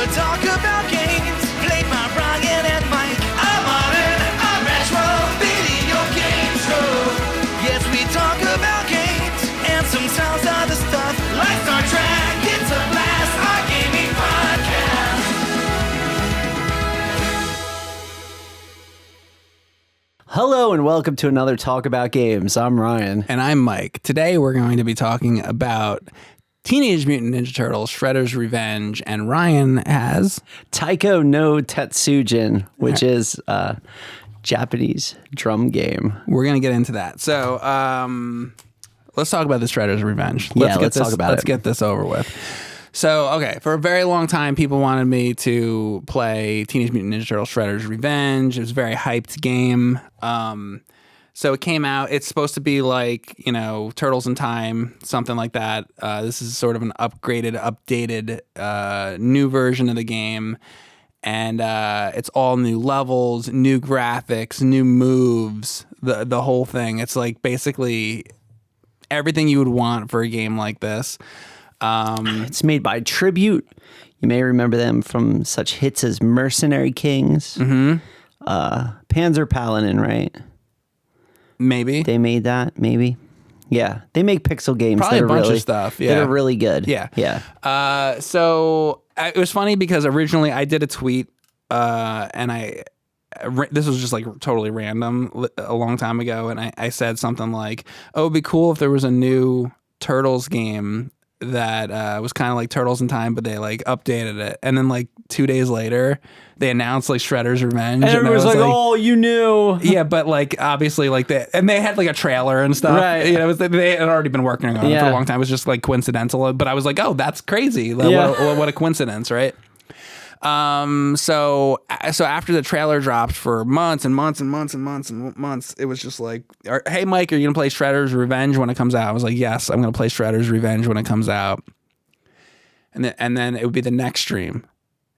talk about games, played by Ryan and Mike. A modern, a retro video game show. Yes, we talk about games and sometimes other stuff, like Star Trek. It's a blast, our gaming podcast. Hello and welcome to another Talk About Games. I'm Ryan. And I'm Mike. Today we're going to be talking about Teenage Mutant Ninja Turtles, Shredder's Revenge, and Ryan has Taiko no Tatsujin, which is a Japanese drum game. We're going to get into that. So let's talk about the Shredder's Revenge. Let's talk about it. Let's get this over with. So, okay, for a very long time, people wanted me to play Teenage Mutant Ninja Turtles Shredder's Revenge. It was a very hyped game. So it came out. It's supposed to be like, you know, Turtles in Time, something like that. This is sort of an upgraded, updated, new version of the game. And it's all new levels, new graphics, new moves, the whole thing. It's like basically everything you would want for a game like this. It's made by Tribute. You may remember them from such hits as Mercenary Kings, Panzer Paladin, right? Maybe. They made that, maybe. Yeah, they make pixel games. Probably that a bunch really, of stuff. Yeah. They're really good. Yeah. Yeah. So it was funny because originally I did a tweet and this was just like totally random a long time ago. And I said something like, oh, it'd be cool if there was a new Turtles game that was kind of like Turtles in Time, but they like updated it. And then like 2 days later, they announced like Shredder's Revenge. And everyone was like, oh, you knew. Yeah, but like obviously like they had like a trailer and stuff. Right. You know, they had already been working on it for a long time. It was just like coincidental. But I was like, oh, that's crazy. Like, what a coincidence, right? So after the trailer dropped for months and months and months and months and months, it was just like, hey, Mike, are you going to play Shredder's Revenge when it comes out? I was like, yes, I'm going to play Shredder's Revenge when it comes out. And then it would be the next stream.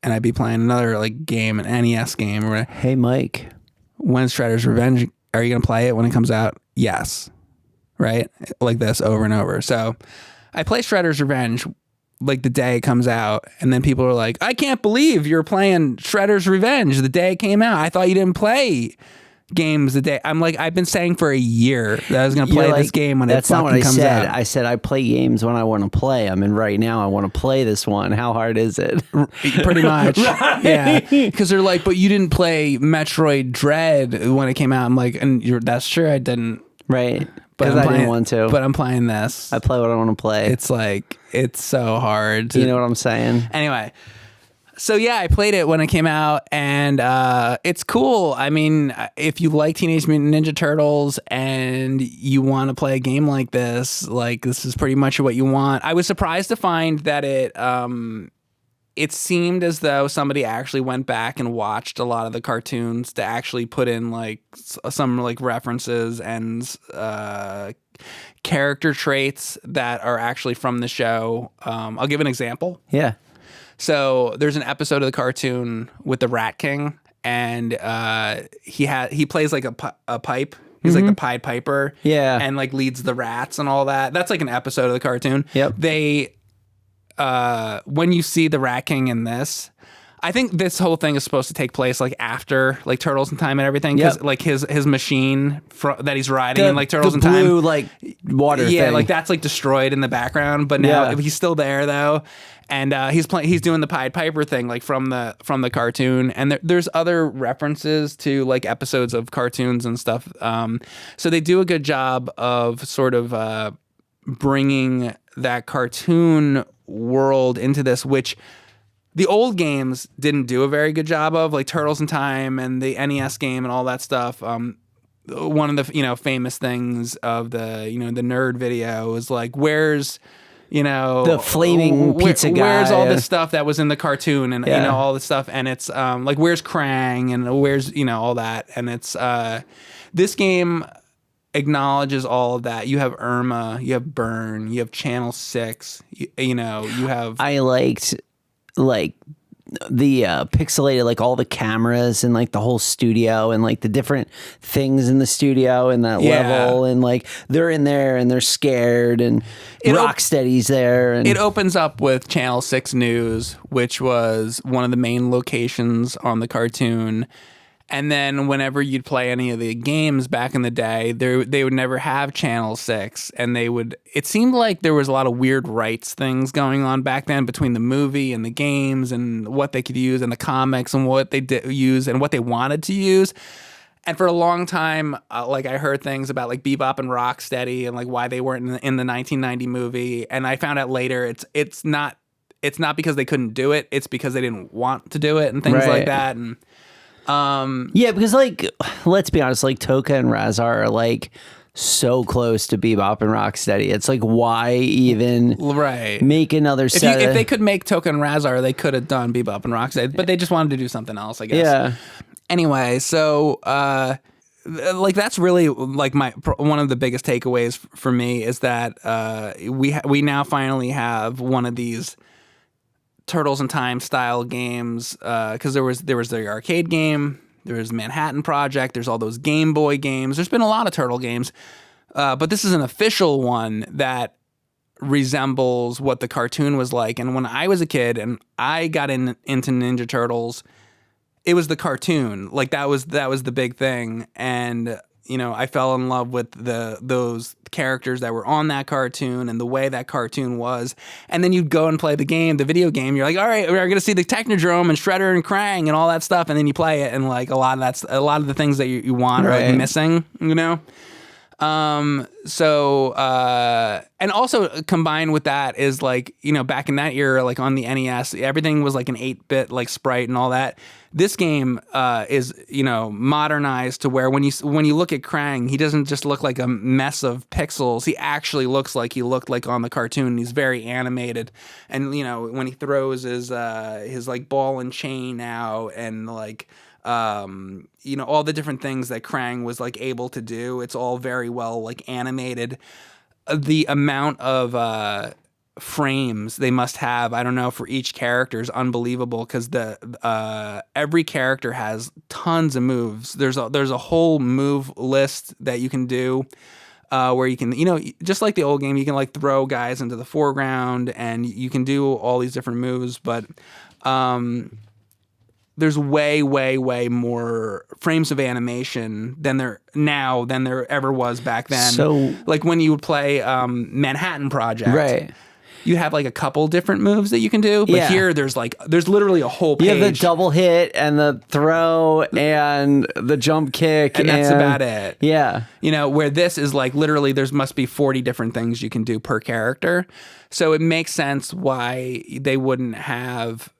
And I'd be playing another like game, an NES game. Or hey, Mike, when's Shredder's Revenge? Are you going to play it when it comes out? Yes. Right? Like this over and over. So I play Shredder's Revenge like the day it comes out, and then people are like, I can't believe you're playing Shredder's Revenge the day it came out. I thought you didn't play games the day. I'm like, I've been saying for a year that I was going to play this game when it fucking comes out. I said I play games when I want to play. I mean, right now I want to play this one. How hard is it? Pretty much. Right? Yeah. Because they're like, but you didn't play Metroid Dread when it came out. I'm like, and that's true, I didn't. Right. Because I didn't want to. But I'm playing this. I play what I want to play. It's like, it's so hard. You know what I'm saying? Anyway, so yeah, I played it when it came out, and it's cool. I mean, if you like Teenage Mutant Ninja Turtles and you want to play a game like this is pretty much what you want. I was surprised to find that it seemed as though somebody actually went back and watched a lot of the cartoons to actually put in like some like references and character traits that are actually from the show. I'll give an example. Yeah. So there's an episode of the cartoon with the Rat King, and he plays like a pipe. He's like the Pied Piper. Yeah. And like leads the rats and all that. That's like an episode of the cartoon. Yep. When you see the Rat King in this, I think this whole thing is supposed to take place like after like Turtles in Time and everything, because like his machine that he's riding in like Turtles in Time, the blue like water thing. like that's like destroyed in the background, but now he's still there though, and he's doing the Pied Piper thing like from the cartoon, and there's other references to like episodes of cartoons and stuff. So they do a good job of sort of bringing that cartoon world into this, which the old games didn't do a very good job of, like Turtles in Time and the NES game and all that stuff. One of the famous things of the the nerd video is like, where's the flaming pizza guy, where's all this stuff that was in the cartoon, and all this stuff, and it's like, where's Krang, and where's all that, and it's this game acknowledges all of that. You have Irma, you have Burn, you have Channel 6, you have... I liked, like, pixelated, like all the cameras and like the whole studio and like the different things in the studio and that level, and like they're in there and they're scared, and Rocksteady's there, and it opens up with Channel 6 News, which was one of the main locations on the cartoon. And then whenever you'd play any of the games back in the day, they would never have Channel 6. And it seemed like there was a lot of weird rights things going on back then between the movie and the games and what they could use and the comics and what they did use and what they wanted to use. And for a long time, like I heard things about like Bebop and Rocksteady and like why they weren't in the 1990 movie. And I found out later it's not because they couldn't do it. It's because they didn't want to do it and things like that. And yeah, because like, let's be honest, like Toka and Razar are like so close to Bebop and Rocksteady. It's like, why even make another set? If they could make Toka and Razar, they could have done Bebop and Rocksteady, but they just wanted to do something else, I guess. Yeah. Anyway, so like that's really like one of the biggest takeaways for me is that we now finally have one of these Turtles in Time style games, because there was the arcade game, there was Manhattan Project, there's all those Game Boy games. There's been a lot of Turtle games, but this is an official one that resembles what the cartoon was like. And when I was a kid and I got into Ninja Turtles, it was the cartoon. Like that was the big thing. And I fell in love with those characters that were on that cartoon and the way that cartoon was. And then you'd go and play the video game. You're like, all right, we're going to see the Technodrome and Shredder and Krang and all that stuff. And then you play it, and like a lot of the things that you want are like missing, So, and also combined with that is like, back in that era, like on the NES, everything was like an 8-bit like sprite and all that. This game, is, modernized to where when you look at Krang, he doesn't just look like a mess of pixels. He actually looks like he looked like on the cartoon. He's very animated. And, when he throws his like ball and chain out and like, all the different things that Krang was like able to do, it's all very well like animated. The amount of frames they must have, I don't know, for each character is unbelievable, because every character has tons of moves. There's a whole move list that you can do, where you can, just like the old game, you can like throw guys into the foreground and you can do all these different moves, but there's way, way, way more frames of animation than there ever was back then. So, like when you would play Manhattan Project, right? You have like a couple different moves that you can do, but here there's literally a whole page. You have the double hit and the throw and the jump kick, and that's about it. Yeah, where this is like literally there must be 40 different things you can do per character. So it makes sense why they wouldn't have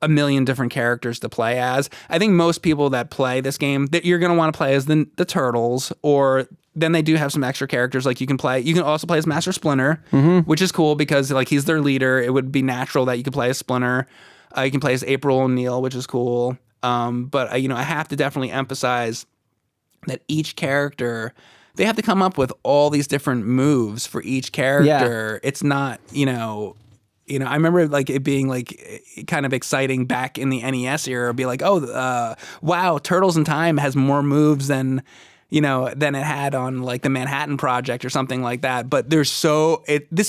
a million different characters to play as. I think most people that play this game, that you're going to want to play as the Turtles, or then they do have some extra characters. Like you can also play as Master Splinter, which is cool because like he's their leader. It would be natural that you could play as Splinter. You can play as April O'Neil, which is cool. But I have to definitely emphasize that each character, they have to come up with all these different moves for each character. Yeah. It's not, I remember like it being like kind of exciting back in the NES era. It'd be like, wow, Turtles in Time has more moves than it had on like the Manhattan Project or something like that. But this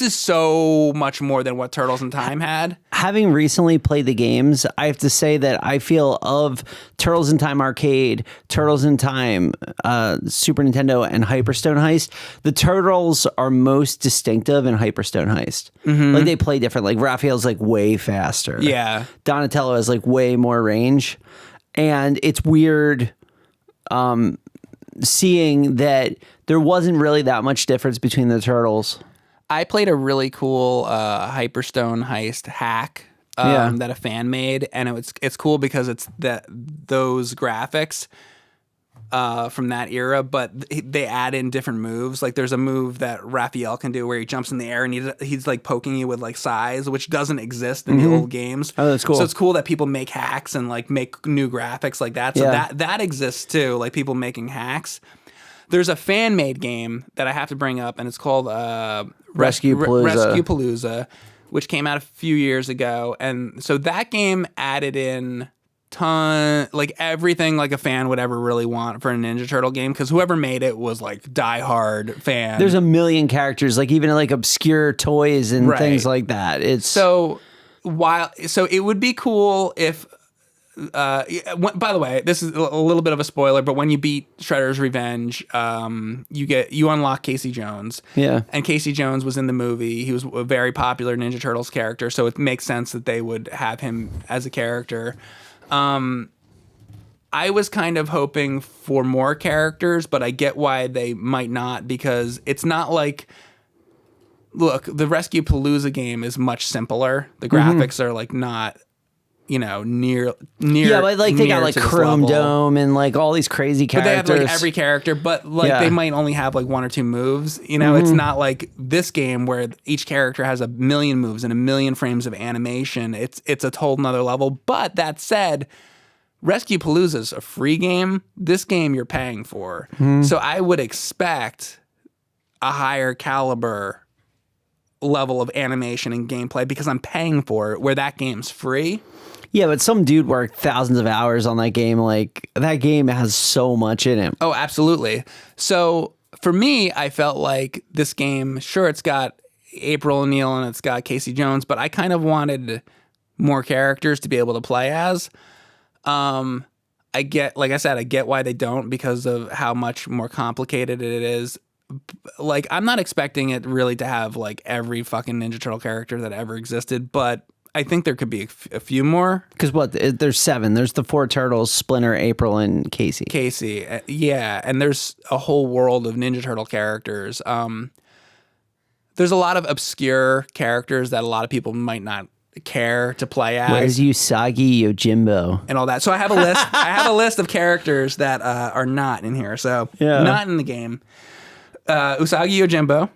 is so much more than what Turtles in Time had. Having recently played the games, I have to say that I feel of Turtles in Time Arcade, Turtles in Time, Super Nintendo, and Hyperstone Heist, the Turtles are most distinctive in Hyperstone Heist. Mm-hmm. Like they play different. Like Raphael's like way faster. Yeah. Donatello has like way more range. And it's weird seeing that there wasn't really that much difference between the Turtles. I played a really cool Hyperstone Heist hack that a fan made, and it's cool because it's those graphics from that era, but they add in different moves. Like there's a move that Raphael can do where he jumps in the air and he's like poking you with like size, which doesn't exist in the old games. Oh, that's cool. So it's cool that people make hacks and like make new graphics like that. So that exists too, like people making hacks. There's a fan-made game that I have to bring up, and it's called Rescue Palooza. Rescue Palooza. which came out a few years ago. And so that game added in everything like a fan would ever really want for a Ninja Turtle game, because whoever made it was like diehard fan. There's a million characters, like even like obscure toys and things like that. It's so it would be cool if by the way, this is a little bit of a spoiler, but when you beat Shredder's Revenge, you unlock Casey Jones. Yeah. And Casey Jones was in the movie. He was a very popular Ninja Turtles character, so it makes sense that they would have him as a character. I was kind of hoping for more characters, but I get why they might not, because it's not like, look, the Rescue Palooza game is much simpler. The graphics are like not, near. Yeah, but like they got like Chrome Dome and like all these crazy characters. But they have like every character, but like they might only have like one or two moves. It's not like this game where each character has a million moves and a million frames of animation. It's a whole nother level. But that said, Rescue Palooza is a free game. This game you're paying for. So I would expect a higher caliber level of animation and gameplay because I'm paying for it, where that game's free. Yeah, but some dude worked thousands of hours on that game. Like, that game has so much in it. Oh, absolutely. So for me, I felt like this game, sure, it's got April O'Neil and it's got Casey Jones, but I kind of wanted more characters to be able to play as. I get why they don't, because of how much more complicated it is. Like, I'm not expecting it really to have like every fucking Ninja Turtle character that ever existed, but I think there could be a few more. Because there's 7. There's the 4 turtles, Splinter, April, and Casey. Yeah, and there's a whole world of Ninja Turtle characters. There's a lot of obscure characters that a lot of people might not care to play as. Where's Usagi Yojimbo? And all that. So I have a list. I have a list of characters that are not in here. So not in the game. Usagi Yojimbo,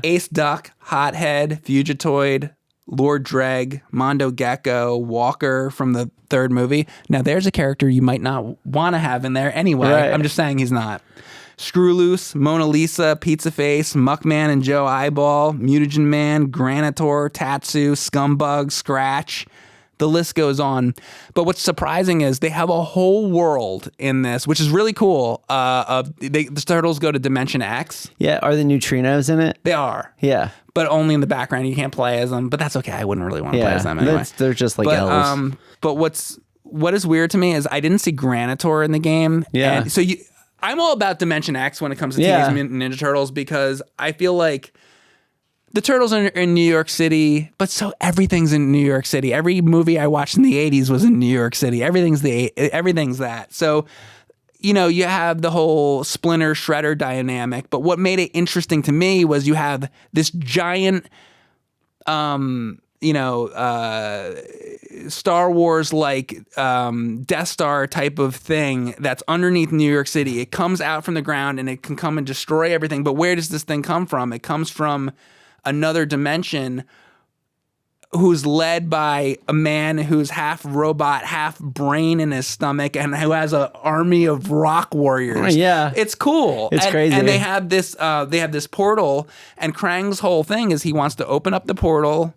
Ace Duck, Hothead, Fugitoid, Lord Dreg, Mondo Gecko, Walker from the 3rd movie. Now, there's a character you might not want to have in there anyway. Right. I'm just saying he's not. Screw Loose, Mona Lisa, Pizza Face, Muckman and Joe Eyeball, Mutagen Man, Granitor, Tatsu, Scumbug, Scratch. The list goes on. But what's surprising is they have a whole world in this, which is really cool. The turtles go to Dimension X. Yeah, are the neutrinos in it? They are. Yeah. But only in the background. You can't play as them. But that's okay. I wouldn't really want to play as them anyway. They're just like elves. But what is weird to me is I didn't see Granitor in the game. Yeah. And so I'm all about Dimension X when it comes to Teenage Mutant Ninja Turtles, because I feel like the Turtles are in New York City, but so everything's in New York City. Every movie I watched in the 80s was in New York City. Everything's that. So, you have the whole Splinter Shredder dynamic, but what made it interesting to me was you have this giant Star Wars like Death Star type of thing that's underneath New York City. It comes out from the ground and it can come and destroy everything. But where does this thing come from? It comes from another dimension, who's led by a man who's half robot, half brain in his stomach, and who has an army of rock warriors. Yeah, it's cool. It's crazy. And they have this portal. And Krang's whole thing is he wants to open up the portal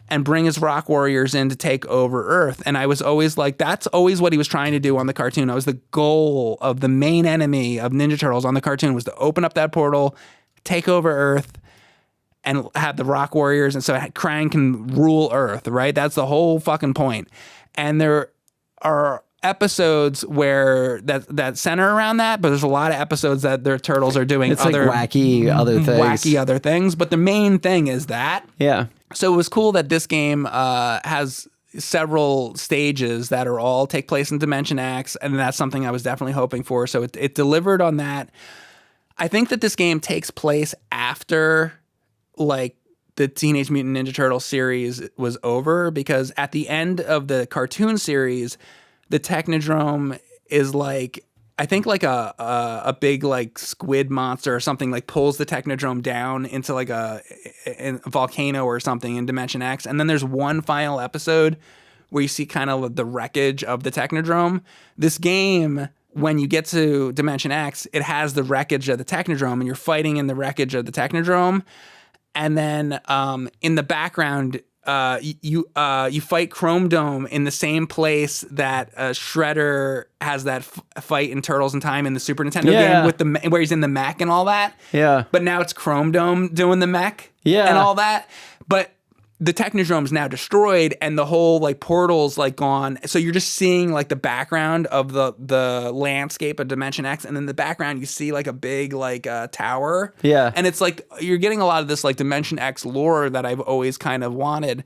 and bring his rock warriors in to take over Earth. And I was always like, that's always what he was trying to do on the cartoon. That was the goal of the main enemy of Ninja Turtles on the cartoon, was to open up that portal, take over Earth, and have the rock warriors, and so Krang can rule Earth, right? That's the whole fucking point. And there are episodes where that center around that, but there's a lot of episodes that their turtles are doing wacky other things. But the main thing is that. Yeah. So it was cool that this game has several stages that are all take place in Dimension X, and that's something I was definitely hoping for. So it delivered on that. I think that this game takes place after like the Teenage Mutant Ninja Turtle series was over, because at the end of the cartoon series, the Technodrome is like, I think like a big like squid monster or something like pulls the Technodrome down into like a volcano or something in Dimension X. And then there's one final episode where you see kind of the wreckage of the Technodrome. This game, when you get to Dimension X, it has the wreckage of the Technodrome, and you're fighting in the wreckage of the Technodrome. and then in the background, you fight Chrome Dome in the same place that Shredder has that fight in Turtles in Time in the Super Nintendo game with where he's in the mech and all that. Yeah. But now it's Chrome Dome doing the mech and all that. But the Technodrome's now destroyed and the whole like portal's like gone. So you're just seeing like the background of the landscape of Dimension X, and in the background you see like a big like tower. Yeah. And it's like you're getting a lot of this like Dimension X lore that I've always kind of wanted.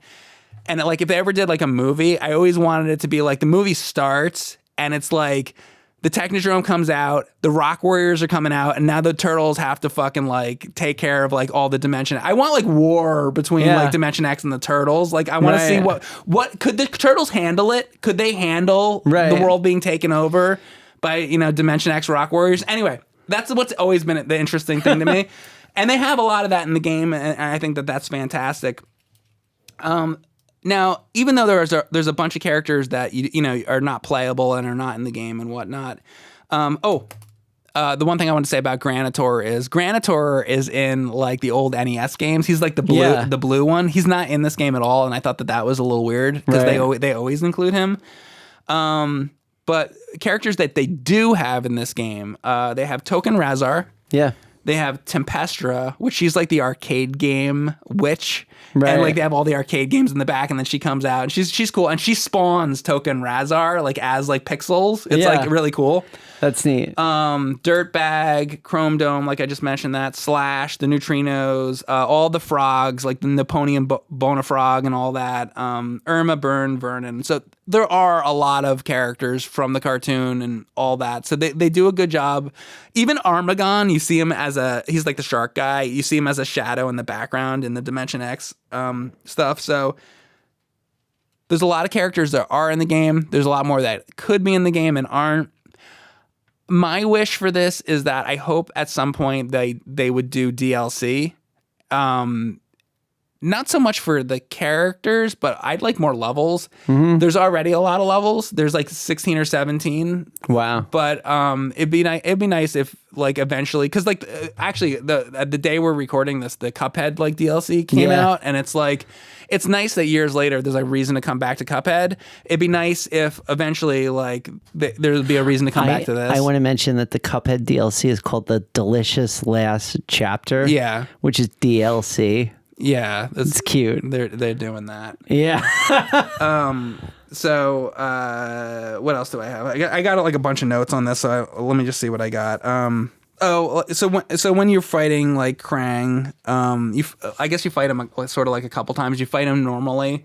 And like if they ever did like a movie, I always wanted it to be like the movie starts and it's like the Technodrome comes out, the Rock Warriors are coming out, and now the Turtles have to fucking like take care of like all the Dimension. I want like war between like Dimension X and the Turtles. Like I want to see what could the Turtles handle it? Could they handle the world being taken over by Dimension X Rock Warriors? Anyway, that's what's always been the interesting thing to me, and they have a lot of that in the game, and I think that that's fantastic. Now, even though there's a bunch of characters that are not playable and are not in the game and whatnot, the one thing I want to say about Granitor is in like the old NES games. He's like the blue one. He's not in this game at all, and I thought that was a little weird because they always include him. But characters that they do have in this game, they have Token Razar. Yeah. They have Tempestra, which she's like the arcade game witch. Right. And like they have all the arcade games in the back, and then she comes out and she's cool, and she spawns Token Razar like as like pixels. It's like really cool. That's neat. Dirtbag, Chrome Dome, like I just mentioned that, Slash, the Neutrinos, all the frogs, like the Napoleon Bonafrog and all that. Irma, Burn, Vernon. So there are a lot of characters from the cartoon and all that. So they do a good job. Even Armagon, you see him as he's like the shark guy. You see him as a shadow in the background in the Dimension X stuff. So there's a lot of characters that are in the game. There's a lot more that could be in the game and aren't. My wish for this is that I hope at some point they would do DLC. Not so much for the characters, but I'd like more levels. Mm-hmm. There's already a lot of levels. There's like 16 or 17. Wow. But it'd be nice if like eventually, because like actually the day we're recording this, the Cuphead like DLC came out, and it's like it's nice that years later there's a reason to come back to Cuphead. It'd be nice if eventually like there'd be a reason to come back to this. I want to mention that the Cuphead DLC is called the Delicious Last Chapter. Yeah. Which is DLC. Yeah, it's cute. They're doing that. Yeah. So what else do I have? I got like a bunch of notes on this. So let me just see what I got. So when you're fighting like Krang, I guess you fight him sort of like a couple times. You fight him normally,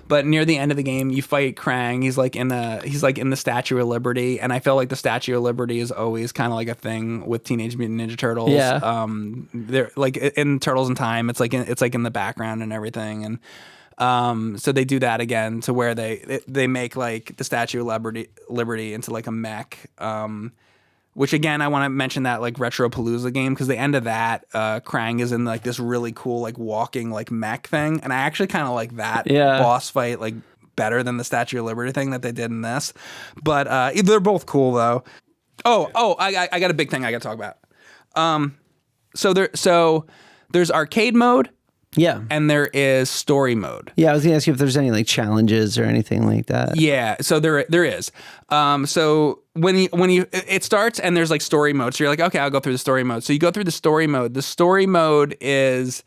but near the end of the game, you fight Krang. He's like in the Statue of Liberty, and I feel like the Statue of Liberty is always kind of like a thing with Teenage Mutant Ninja Turtles. Yeah. They're like in Turtles in Time. It's like in the background and everything, and so they do that again to where they make like the Statue of Liberty into like a mech. Which again, I want to mention that like Retropalooza game, because the end of that, Krang is in like this really cool like walking like mech thing, and I actually kind of like that boss fight like better than the Statue of Liberty thing that they did in this. But they're both cool though. I got a big thing I got to talk about. So there's arcade mode. Yeah. And there is story mode. Yeah, I was going to ask you if there's any like challenges or anything like that. Yeah, so there is. So when you it starts and there's like story mode. So you're like, okay, I'll go through the story mode. So you go through the story mode. The story mode is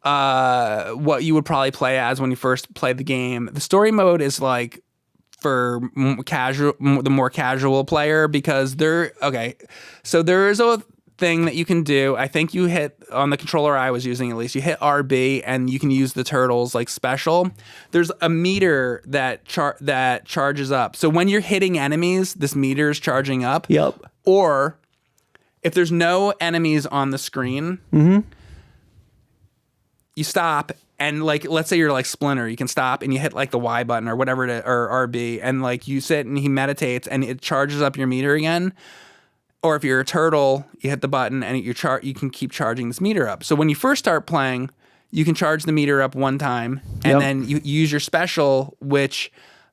what you would probably play as when you first play the game. The story mode is like for the more casual player, because so there is a thing that you can do. I think you hit on the controller I was using, at least you hit RB and you can use the turtles like special. There's a meter that charges up. So when you're hitting enemies, this meter is charging up. Yep. Or if there's no enemies on the screen, you stop, and like let's say you're like Splinter, you can stop and you hit like the Y button or whatever or RB, and like you sit and he meditates and it charges up your meter again. Or if you're a turtle, you hit the button and you can keep charging this meter up. So when you first start playing, you can charge the meter up one time, and then you use your special, which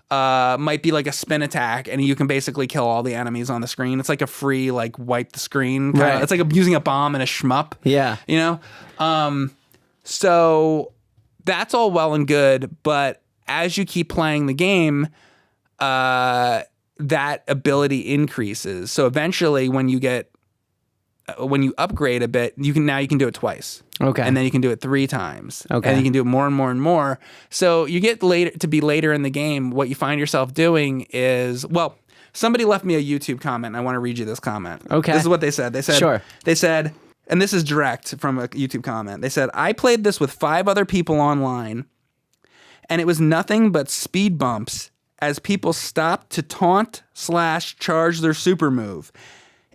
might be like a spin attack, and you can basically kill all the enemies on the screen. It's like a free like wipe the screen. Right. It's like using a bomb and a shmup. Yeah. You know? So that's all well and good, but as you keep playing the game, that ability increases. So eventually, when you upgrade a bit, you can do it twice. Okay. And then you can do it 3 times. Okay. And you can do it more and more and more. So you get later in the game, what you find yourself doing is, well, somebody left me a YouTube comment. And I want to read you this comment. Okay. This is what they said. Sure. They said, and this is direct from a YouTube comment. They said, I played this with 5 other people online, and it was nothing but speed bumps as people stopped to taunt/charge their super move.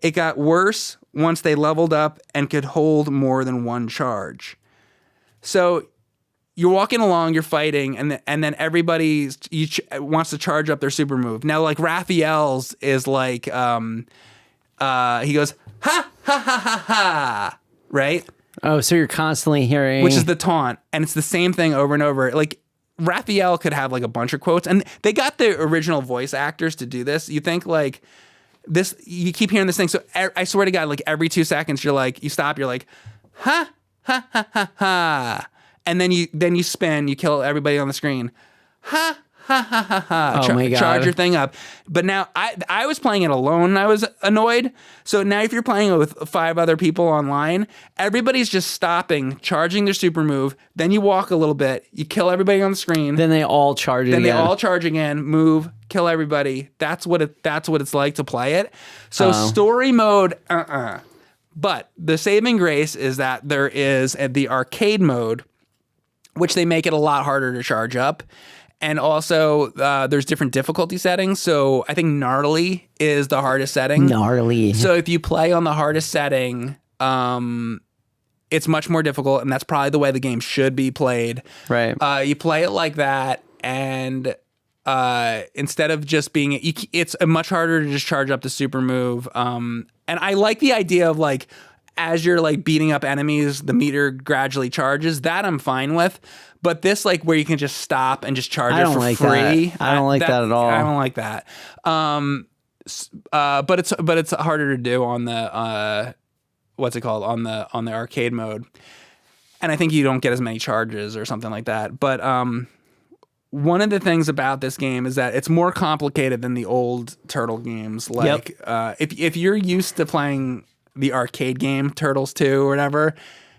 It got worse once they leveled up and could hold more than one charge. So you're walking along, you're fighting, and then everybody wants to charge up their super move. Now, like Raphael's is like, he goes, ha, ha, ha, ha, ha, right? Oh, so you're constantly hearing... Which is the taunt, and it's the same thing over and over. Like, Raphael could have like a bunch of quotes, and they got the original voice actors to do this. You think like this, you keep hearing this thing. So I swear to God, like every 2 seconds, you're like, you stop, you're like, ha, ha, ha, ha, ha. And then you spin, you kill everybody on the screen. Ha, ha, ha, ha, ha. Oh my God. Charge your thing up. But now I was playing it alone and I was annoyed. So now if you're playing it with 5 other people online, everybody's just stopping, charging their super move. Then you walk a little bit, you kill everybody on the screen. Then they all charge again. They all charge again, move, kill everybody. That's what it's like to play it. So story mode, But the saving grace is that there is the arcade mode, which they make it a lot harder to charge up. And also, there's different difficulty settings. So I think gnarly is the hardest setting. Gnarly. So if you play on the hardest setting, it's much more difficult, and that's probably the way the game should be played. Right. You play it like that, and instead of just being, it's much harder to just charge up the super move. And I like the idea of like, as you're like beating up enemies, the meter gradually charges. That I'm fine with. But this, like, where you can just stop and just charge it for free. I don't like that at all. I don't like that. But it's harder to do on the what's it called, on the arcade mode. And I think you don't get as many charges or something like that. But one of the things about this game is that it's more complicated than the old Turtle games. Like, if you're used to playing the arcade game Turtles 2 or whatever,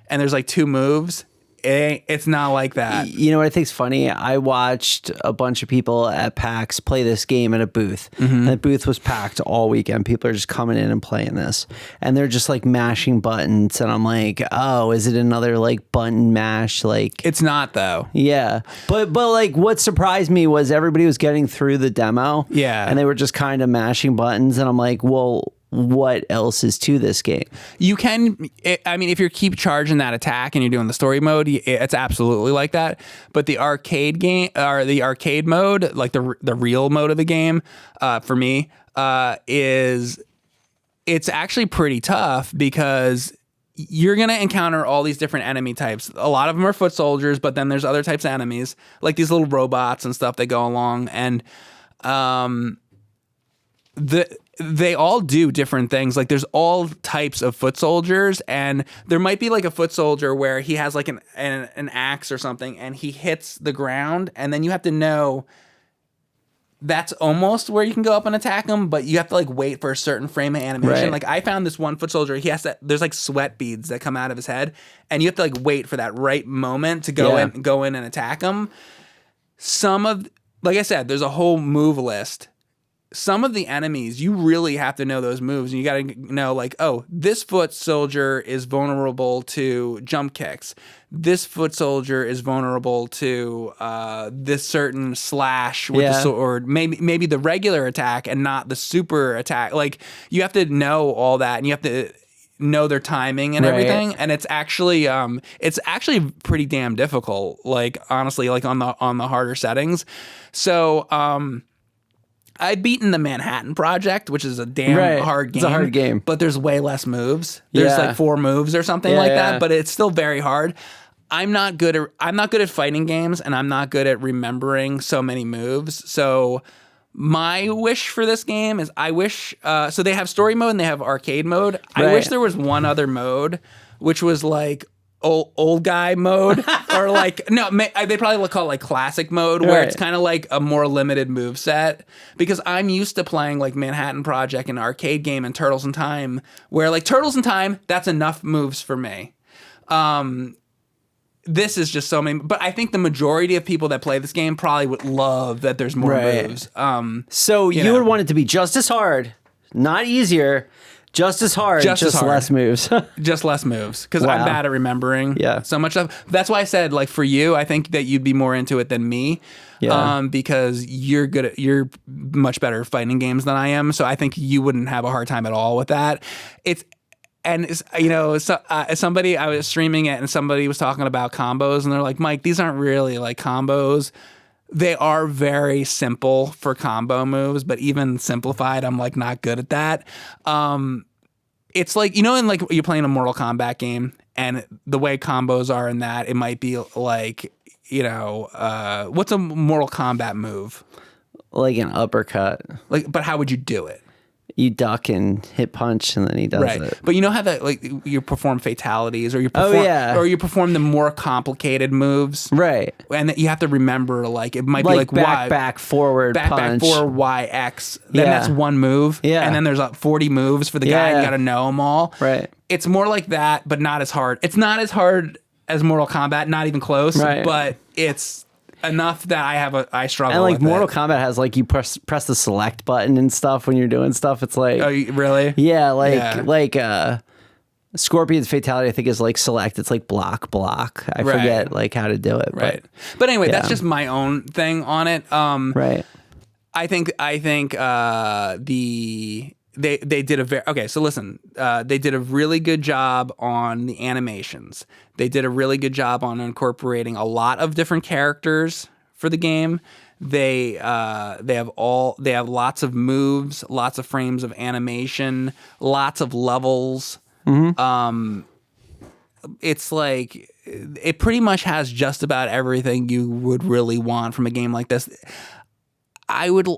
and there's like 2 moves, it's not like that. You know what I think's funny? I watched a bunch of people at PAX play this game at a booth. Mm-hmm. And the booth was packed all weekend. People are just coming in and playing this. And they're just like mashing buttons. And I'm like, oh, is it another like button mash? Like, it's not though. Yeah. But like what surprised me was everybody was getting through the demo. Yeah. And they were just kind of mashing buttons. And I'm like, well, what else is to this game? You can, I mean, if you keep charging that attack and you're doing the story mode, it's absolutely like that. But the arcade game, or the arcade mode, like the real mode of the game, for me, it's actually pretty tough because you're going to encounter all these different enemy types. A lot of them are foot soldiers, but then there's other types of enemies, like these little robots and stuff that go along. And they all do different things. Like there's all types of foot soldiers, and there might be like a foot soldier where he has like an axe or something, and he hits the ground, and then you have to know that's almost where you can go up and attack him, but you have to like wait for a certain frame of animation. Right. Like I found this one foot soldier, there's like sweat beads that come out of his head, and you have to like wait for that right moment to go in and attack him. Like I said, there's a whole move list. Some of the enemies, you really have to know those moves, and you got to know like, oh, this foot soldier is vulnerable to jump kicks. This foot soldier is vulnerable to this certain slash with the sword, maybe the regular attack and not the super attack. Like you have to know all that, and you have to know their timing and everything. And it's actually pretty damn difficult. Like honestly, like on the harder settings. So I've beaten the Manhattan Project, which is a damn hard game. It's a hard game. But there's way less moves. There's like 4 moves or something like that, but it's still very hard. I'm not good at fighting games, and I'm not good at remembering so many moves. So my wish for this game is so they have story mode and they have arcade mode. I wish there was one other mode, which was like old guy mode, or like no, they probably call it like classic mode, where it's kind of like a more limited move set. Because I'm used to playing like Manhattan Project, an arcade game, and Turtles in Time, where like Turtles in Time, that's enough moves for me. This is just so many, but I think the majority of people that play this game probably would love that there's more moves. So you would want it to be just as hard, not easier. Just as hard, just less moves. Just less moves, because I'm bad at remembering so much stuff. That's why I said, like, for you, I think that you'd be more into it than me, because you're much better at fighting games than I am, so I think you wouldn't have a hard time at all with that. Somebody, I was streaming it, and somebody was talking about combos, and they're like, Mike, these aren't really, like, combos. They are very simple for combo moves, but even simplified, I'm like not good at that. It's like, in like you're playing a Mortal Kombat game, and the way combos are in that, it might be like, what's a Mortal Kombat move? Like an uppercut. Like, but how would you do it? You duck and hit punch, and then he does it. But you know how that, like, you perform fatalities, or you perform the more complicated moves, right? And you have to remember, like, it might be like back, forward, punch. forward, Y, X. Then that's one move. Yeah. And then there's 40 moves for the guy. You got to know them all. Right. It's more like that, but not as hard. It's not as hard as Mortal Kombat, not even close. Right. But it's enough that I struggle. And like Mortal Kombat has like you press the select button and stuff when you're doing stuff. It's like, oh, really? Yeah, like Scorpion's fatality, I think, is like select. It's like block. I forget like how to do it. Right. But anyway, that's just my own thing on it. Right. I think they did a very okay. So listen, they did a really good job on the animations. They did a really good job on incorporating a lot of different characters for the game. They have lots of moves, lots of frames of animation, lots of levels. Mm-hmm. It's like it pretty much has just about everything you would really want from a game like this. I would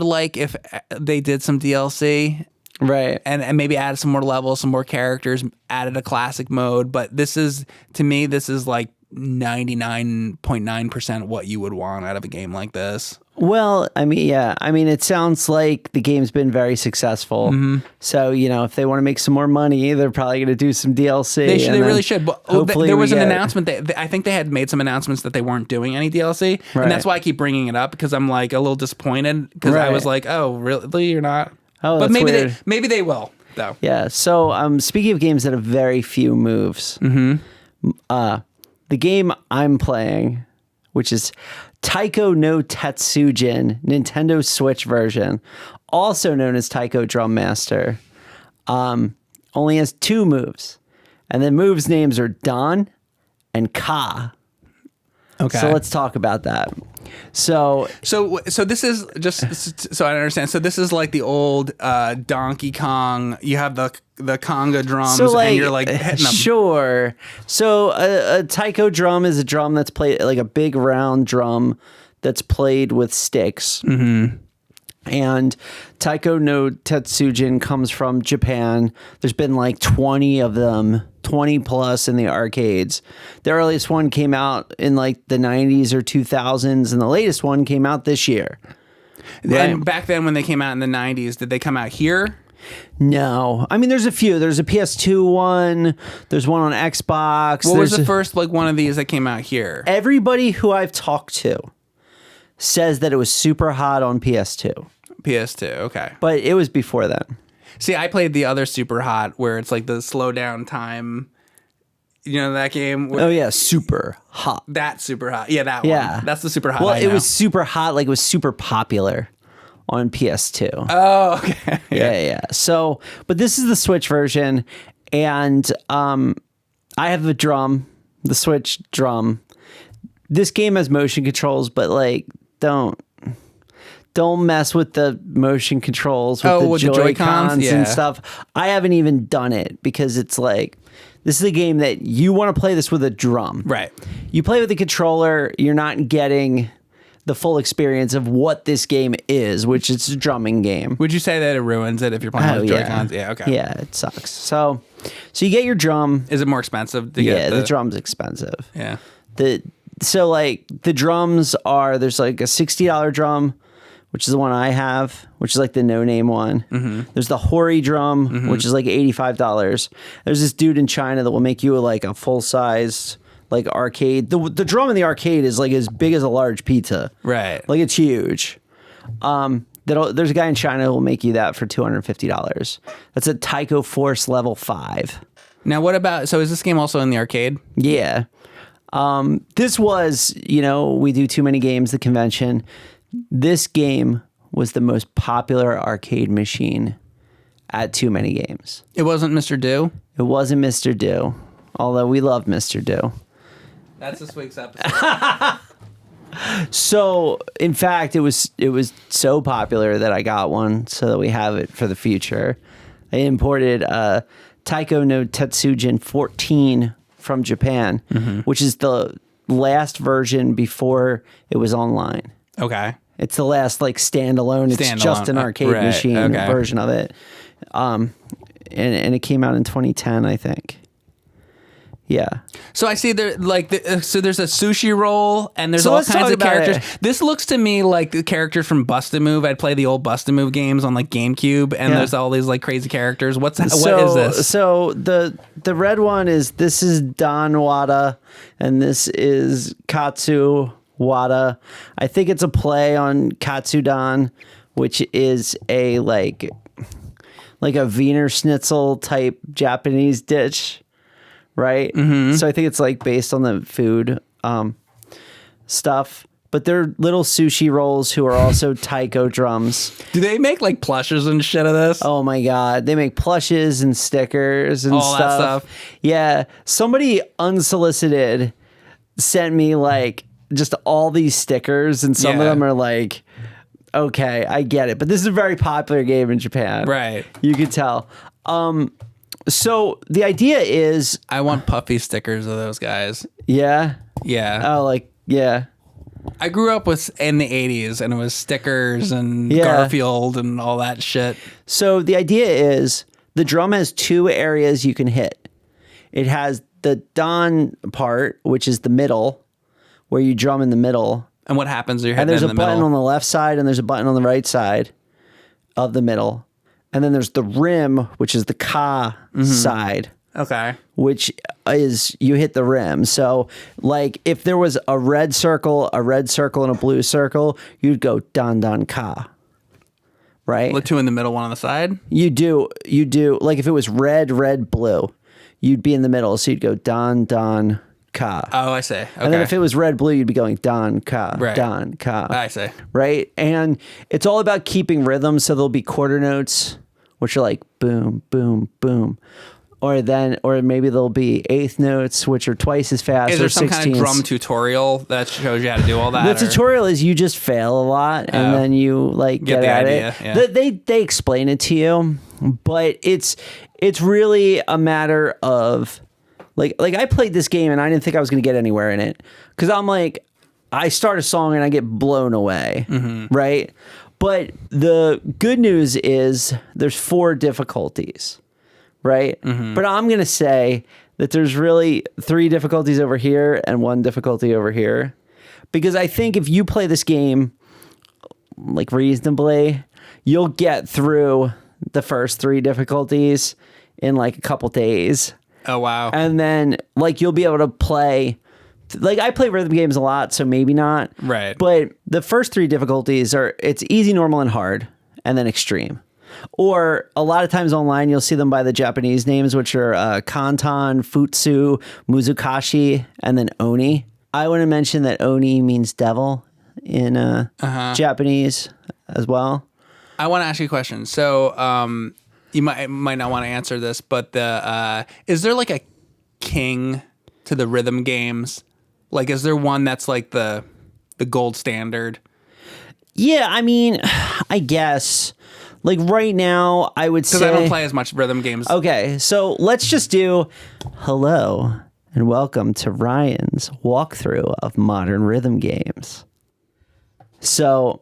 like if they did some DLC, right, and maybe added some more levels, some more characters, added a classic mode. But this is, to me, this is like 99.9% what you would want out of a game like this. Well, I mean, it sounds like the game's been very successful. Mm-hmm. So, if they want to make some more money, they're probably going to do some DLC. They really should. But there was an announcement. I think they had made some announcements that they weren't doing any DLC. Right. And that's why I keep bringing it up, because I'm like a little disappointed, because I was like, oh, really? You're not? Oh, but maybe maybe they will, though. Yeah. So, speaking of games that have very few moves, the game I'm playing, which is Taiko no Tatsujin, Nintendo Switch version, also known as Taiko Drum Master, only has 2 moves. And the moves names are Dan and Ka. Okay. So let's talk about that. So this is just so I understand. So this is like the old Donkey Kong. You have the conga drums, and you're like hitting them. Sure. So a taiko drum is a drum that's played, like a big round drum that's played with sticks. Mm-hmm. And Taiko no Tatsujin comes from Japan. There's been like 20 of them, 20 plus in the arcades. The earliest one came out in like the 90s or 2000s, and the latest one came out this year. Right? And back then when they came out in the 90s, did they come out here? No. I mean, there's a few. There's a PS2 one. There's one on Xbox. What was the first like one of these that came out here? Everybody who I've talked to says that it was super hot on PS2. PS2, okay. But it was before then. See, I played the other super hot where it's like the slow down time. You know that game? Oh, yeah, super hot. That super hot. Yeah, that one. That's the super hot. Well, it was super hot, like it was super popular on PS2. Oh, okay. Yeah. So, but this is the Switch version, and I have the drum, the Switch drum. This game has motion controls, but like, don't mess with the motion controls with the Joy-Cons and stuff. I haven't even done it because it's like, this is a game that you want to play this with a drum. Right. You play with the controller, you're not getting the full experience of what this game is, which is a drumming game. Would you say that it ruins it if you're playing with Joy-Cons? Yeah, okay. Yeah, it sucks. So So you get your drum. Is it more expensive to get the drum's expensive. Yeah. So like the drums are, there's like a $60 drum, which is the one I have, which is like the no-name one. There's the Hori drum, which is like $85. There's this dude in China that will make you like a full-size like arcade. The drum in the arcade is like as big as a large pizza. Right. Like it's huge. There's a guy in China who will make you that for $250. That's a Taiko Force level 5. Now what about, so is this game also in the arcade? Yeah. This was, we do too many games, the convention. This game was the most popular arcade machine at too many games. It wasn't Mr. Do? It wasn't Mr. Do, although we love Mr. Do. That's this week's episode. So, in fact, it was so popular that I got one so that we have it for the future. I imported Taiko no Tatsujin 14 from Japan, which is the last version before it was online. Okay. It's the last like standalone. It's just an arcade machine version of it. And it came out in 2010, I think. Yeah. So I see there so there's a sushi roll and there's So all let's kinds talk of about characters. it. This looks to me like the characters from Bust a Move. I'd play the old Bust a Move games on like GameCube, and there's all these like crazy characters. What is this? So the red one is Don Wada, and this is Katsu Wada. I think it's a play on Katsudon, which is a like a Wiener Schnitzel type Japanese dish. Right? So I think it's like based on the food stuff. But they're little sushi rolls who are also taiko drums. Do they make like plushes and shit of this? Oh my God. They make plushes and stickers and all that stuff. Yeah. Somebody unsolicited sent me like just all these stickers, and some of them are like, okay, I get it. But this is a very popular game in Japan. Right. You could tell. So the idea is, I want puffy stickers of those guys. Yeah. Yeah. Oh, like, yeah. I grew up with in the 80s, and it was stickers and Garfield and all that shit. So the idea is the drum has two areas you can hit. It has the don part, which is the middle, where you drum in the middle. And what happens? You're hitting and there's in a the button middle? on the left side, and there's a button on the right side of the middle. And then there's the rim, which is the ka side. Okay. Which is you hit the rim. So like if there was a red circle, and a blue circle, you'd go don don ka. Right? The two in the middle, one on the side? You do. Like if it was red, blue, you'd be in the middle. So you'd go don don ka. Oh, I see. Okay. And then if it was red blue, you'd be going don ka, Right. don ka. I see. Right? And it's all about keeping rhythm. So there'll be quarter notes, which are like boom, boom, boom. Or maybe there'll be eighth notes, which are twice as fast. Is there or some kind of 16ths. drum tutorial that shows you how to do all that? The tutorial is you just fail a lot and then you like get the at idea, it. yeah. They explain it to you, but it's really a matter of like I played this game and I didn't think I was going to get anywhere in it because I'm like I start a song and I get blown away, right? But the good news is there's 4 difficulties. Right? But I'm going to say that there's really 3 difficulties over here and 1 difficulty over here. Because I think if you play this game like reasonably, you'll get through the first 3 difficulties in like a couple days. Oh, wow. And then like you'll be able to play, like I play rhythm games a lot, so maybe not. Right. But the first 3 difficulties it's easy, normal, and hard, and then extreme. Or a lot of times online, you'll see them by the Japanese names, which are Kantan, Futsu, Muzukashi, and then Oni. I want to mention that Oni means devil in Japanese as well. I want to ask you a question. So you might not want to answer this, but is there like a king to the rhythm games? Like, is there one that's like the gold standard? Yeah, I mean, I guess. Like right now, I would say... Because I don't play as much rhythm games. Okay, so let's just do hello and welcome to Ryan's walkthrough of modern rhythm games. So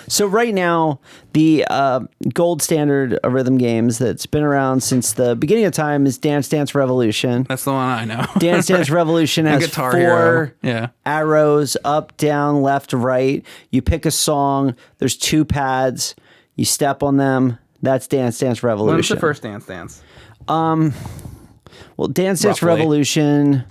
So right now, the gold standard of rhythm games that's been around since the beginning of time is Dance Dance Revolution. That's the one I know. Dance Dance Revolution has Guitar 4 Hero. arrows, up, down, left, right. You pick a song. There's 2 pads. You step on them. That's Dance Dance Revolution. When's the first Dance Dance? Well, Dance Dance Roughly. Revolution,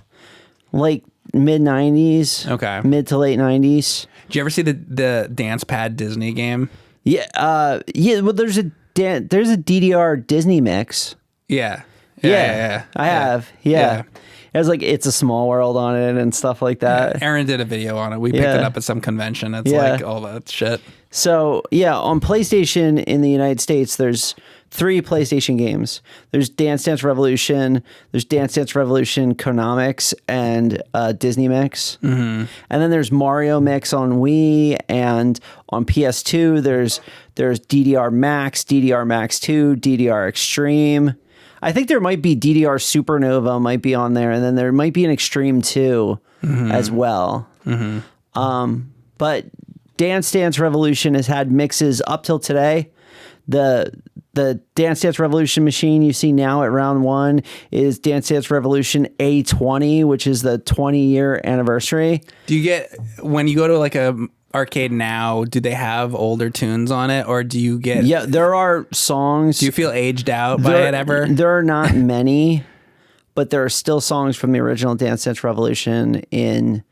like mid-90s. Okay. Mid to late 90s. Did you ever see the Dance Pad Disney game? Yeah. Well, there's a DDR Disney mix. Yeah. I have. Yeah. It has like It's a Small World on it and stuff like that. Aaron did a video on it. We picked it up at some convention. It's like all that shit. So, on PlayStation in the United States, there's 3 PlayStation games. There's Dance Dance Revolution, there's Dance Dance Revolution Konamix, and Disney Mix. Mm-hmm. And then there's Mario Mix on Wii, and on PS2, there's DDR Max, DDR Max 2, DDR Extreme. I think there might be DDR Supernova might be on there, and then there might be an Extreme 2 as well. Mm-hmm. But Dance Dance Revolution has had mixes up till today. The Dance Dance Revolution machine you see now at round 1 is Dance Dance Revolution A20, which is the 20-year anniversary. Do you get, when you go to like a arcade now, do they have older tunes on it, or do you get... Yeah, there are songs. Do you feel aged out by it ever? There are not many, but there are still songs from the original Dance Dance Revolution in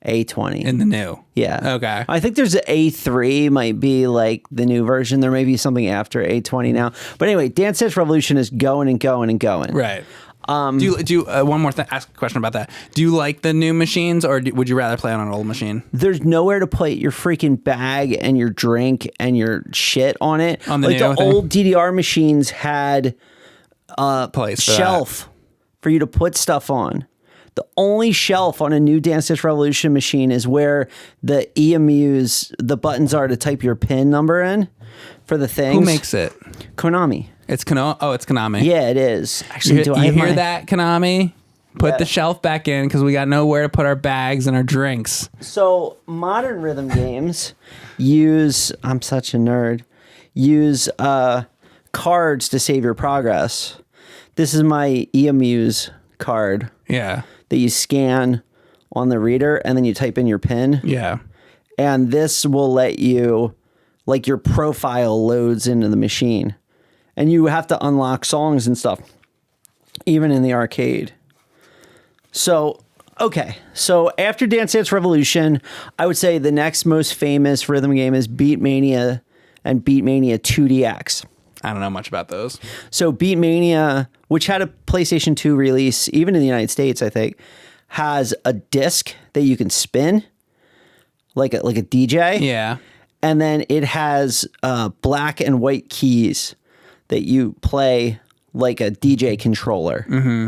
A20. In the new? Yeah. Okay. I think there's an A3 might be like the new version. There may be something after A20 now. But anyway, Dance Dance Revolution is going and going and going. Right. Do you one more thing, ask a question about that. Do you like the new machines, or would you rather play on an old machine? There's nowhere to put your freaking bag and your drink and your shit on it. On the like new the old DDR machines had a Place for shelf for you to put stuff on. The only shelf on a new Dance Dance Revolution machine is where the EMUs, the buttons are to type your PIN number in for the things. Who makes it? Konami. It's Konami. Oh, it's Konami. Yeah, it is. Actually, You hear that, Konami? Put the shelf back in, because we got nowhere to put our bags and our drinks. So modern rhythm games use, I'm such a nerd, use cards to save your progress. This is my EMU's card. Yeah. That you scan on the reader and then you type in your PIN. Yeah. And this will let you, like, your profile loads into the machine. And you have to unlock songs and stuff, even in the arcade. So, okay. So after Dance Dance Revolution, I would say the next most famous rhythm game is Beat Mania and Beat Mania 2DX. I don't know much about those. So Beat Mania, which had a PlayStation 2 release, even in the United States, I think, has a disc that you can spin, like a DJ. Yeah. And then it has black and white keys that you play like a DJ controller. Mm-hmm.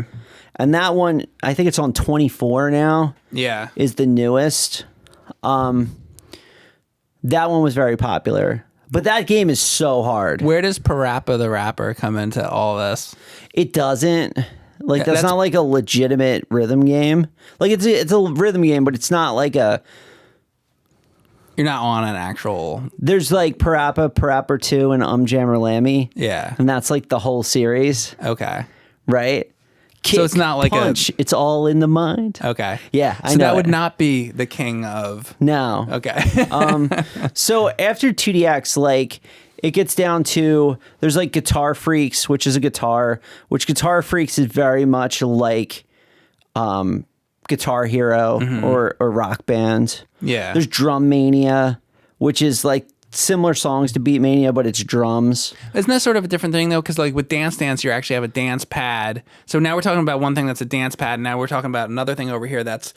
And that one, I think it's on 24 now. Yeah. Is the newest. That one was very popular. But that game is so hard. Where does Parappa the Rapper come into all this? It doesn't. Like, that's not like a legitimate rhythm game. Like, it's a rhythm game, but it's not like a... You're not on an actual... There's like Parappa 2, and Jammer Lammy. Yeah. And that's like the whole series. Okay. Right? Kick, so it's not like punch. It's all in the mind. Okay. Yeah, I so know that would it. not be the king of... No. Okay. So after 2DX, like, it gets down to... There's like Guitar Freaks, which is a guitar, which Guitar Freaks is very much like Guitar Hero or Rock Band. Yeah. There's Drum Mania, which is like similar songs to Beat Mania, but it's drums. Isn't that sort of a different thing, though? Because like with Dance Dance, you actually have a dance pad. So now we're talking about one thing that's a dance pad, and now we're talking about another thing over here that's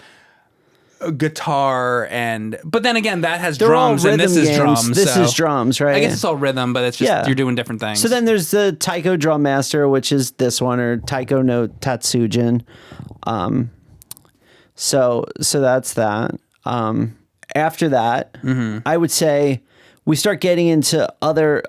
a guitar. But then again, that has They're drums, all and this rhythm is games. drums. This so is drums, right? I guess it's all rhythm, but it's just you're doing different things. So then there's the Taiko Drum Master, which is this one, or Taiko no Tatsujin. So that's that. After that, I would say we start getting into other...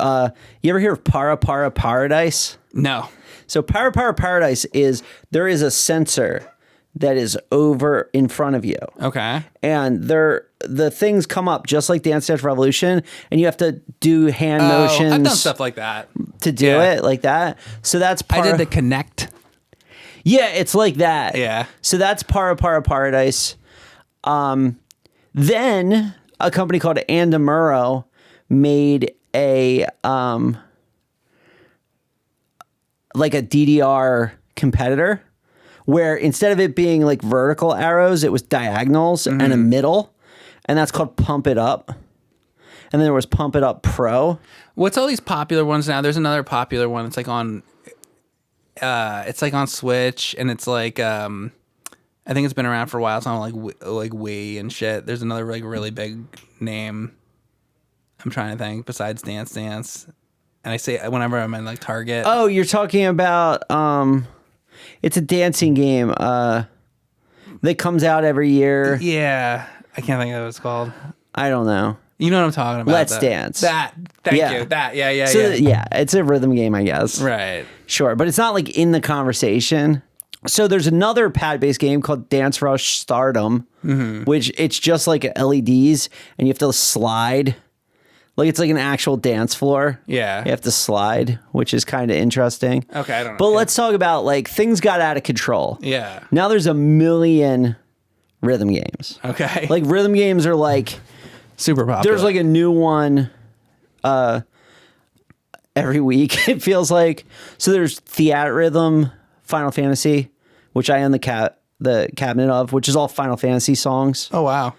you ever hear of Parappa Paradise? No. So Parappa Paradise is... There is a sensor that is over in front of you. Okay. And the things come up just like Dance Dance Revolution, and you have to do hand motions. I've done stuff like that. To do it like that. So that's I did the Connect. Yeah, it's like that. Yeah. So that's Parappa Paradise. Then a company called Andamuro made a like a DDR competitor where instead of it being like vertical arrows, it was diagonals and a middle, and that's called Pump It Up. And then there was Pump It Up Pro. What's all these popular ones now? There's another popular one. It's like on Switch, and it's like I think it's been around for a while. It's on like Wii and shit. There's another like really big name. I'm trying to think besides Dance Dance, and I say whenever I'm in like Target. Oh, you're talking about it's a dancing game that comes out every year. Yeah, I can't think of what it's called. I don't know. You know what I'm talking about? Let's Dance. Thank you. That. Yeah. So, yeah, it's a rhythm game, I guess. Right. Sure, but it's not like in the conversation. So there's another pad-based game called Dance Rush Stardom, which it's just like LEDs, and you have to slide. Like it's like an actual dance floor. Yeah. You have to slide, which is kind of interesting. Okay, I don't know. But let's talk about like things got out of control. Yeah. Now there's a million rhythm games. Okay. Like rhythm games are like super popular. there's like a new one every week, it feels like. So there's Theater Rhythm, Final Fantasy, which I own the cabinet of, which is all Final Fantasy songs. Oh wow.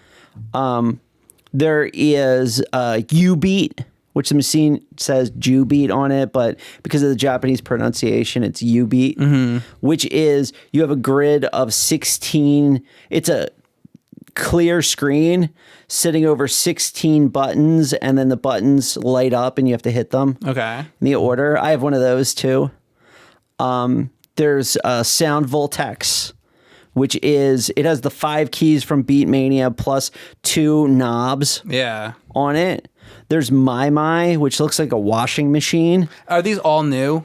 There is U-Beat, which the machine says Jew-Beat on it, but because of the Japanese pronunciation, it's U-Beat, which is you have a grid of 16. It's a clear screen sitting over 16 buttons, and then the buttons light up and you have to hit them. Okay. In the order. I have one of those too. There's Sound Voltex, which is, it has the 5 keys from Beat Mania plus 2 knobs on it. There's My, which looks like a washing machine. Are these all new?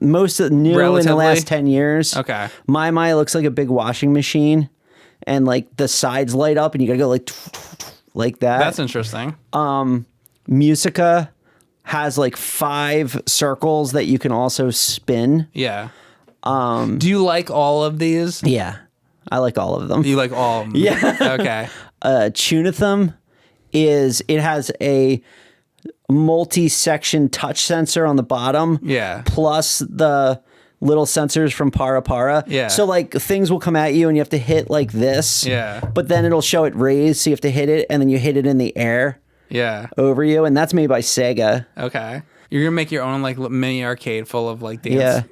Most of new in the last 10 years. Okay. My looks like a big washing machine, and like the sides light up and you gotta go like that. That's interesting. Musica has like 5 circles that you can also spin. Yeah. Do you like all of these? Yeah. I like all of them. You like all of them? Yeah. Okay. Tunithum it has a multi-section touch sensor on the bottom. Yeah. Plus the little sensors from Parappa. Yeah. So like things will come at you and you have to hit like this. Yeah. But then it'll show it raised, so you have to hit it, and then you hit it in the air. Yeah. Over you, and that's made by Sega. Okay. You're gonna make your own like mini arcade full of like dance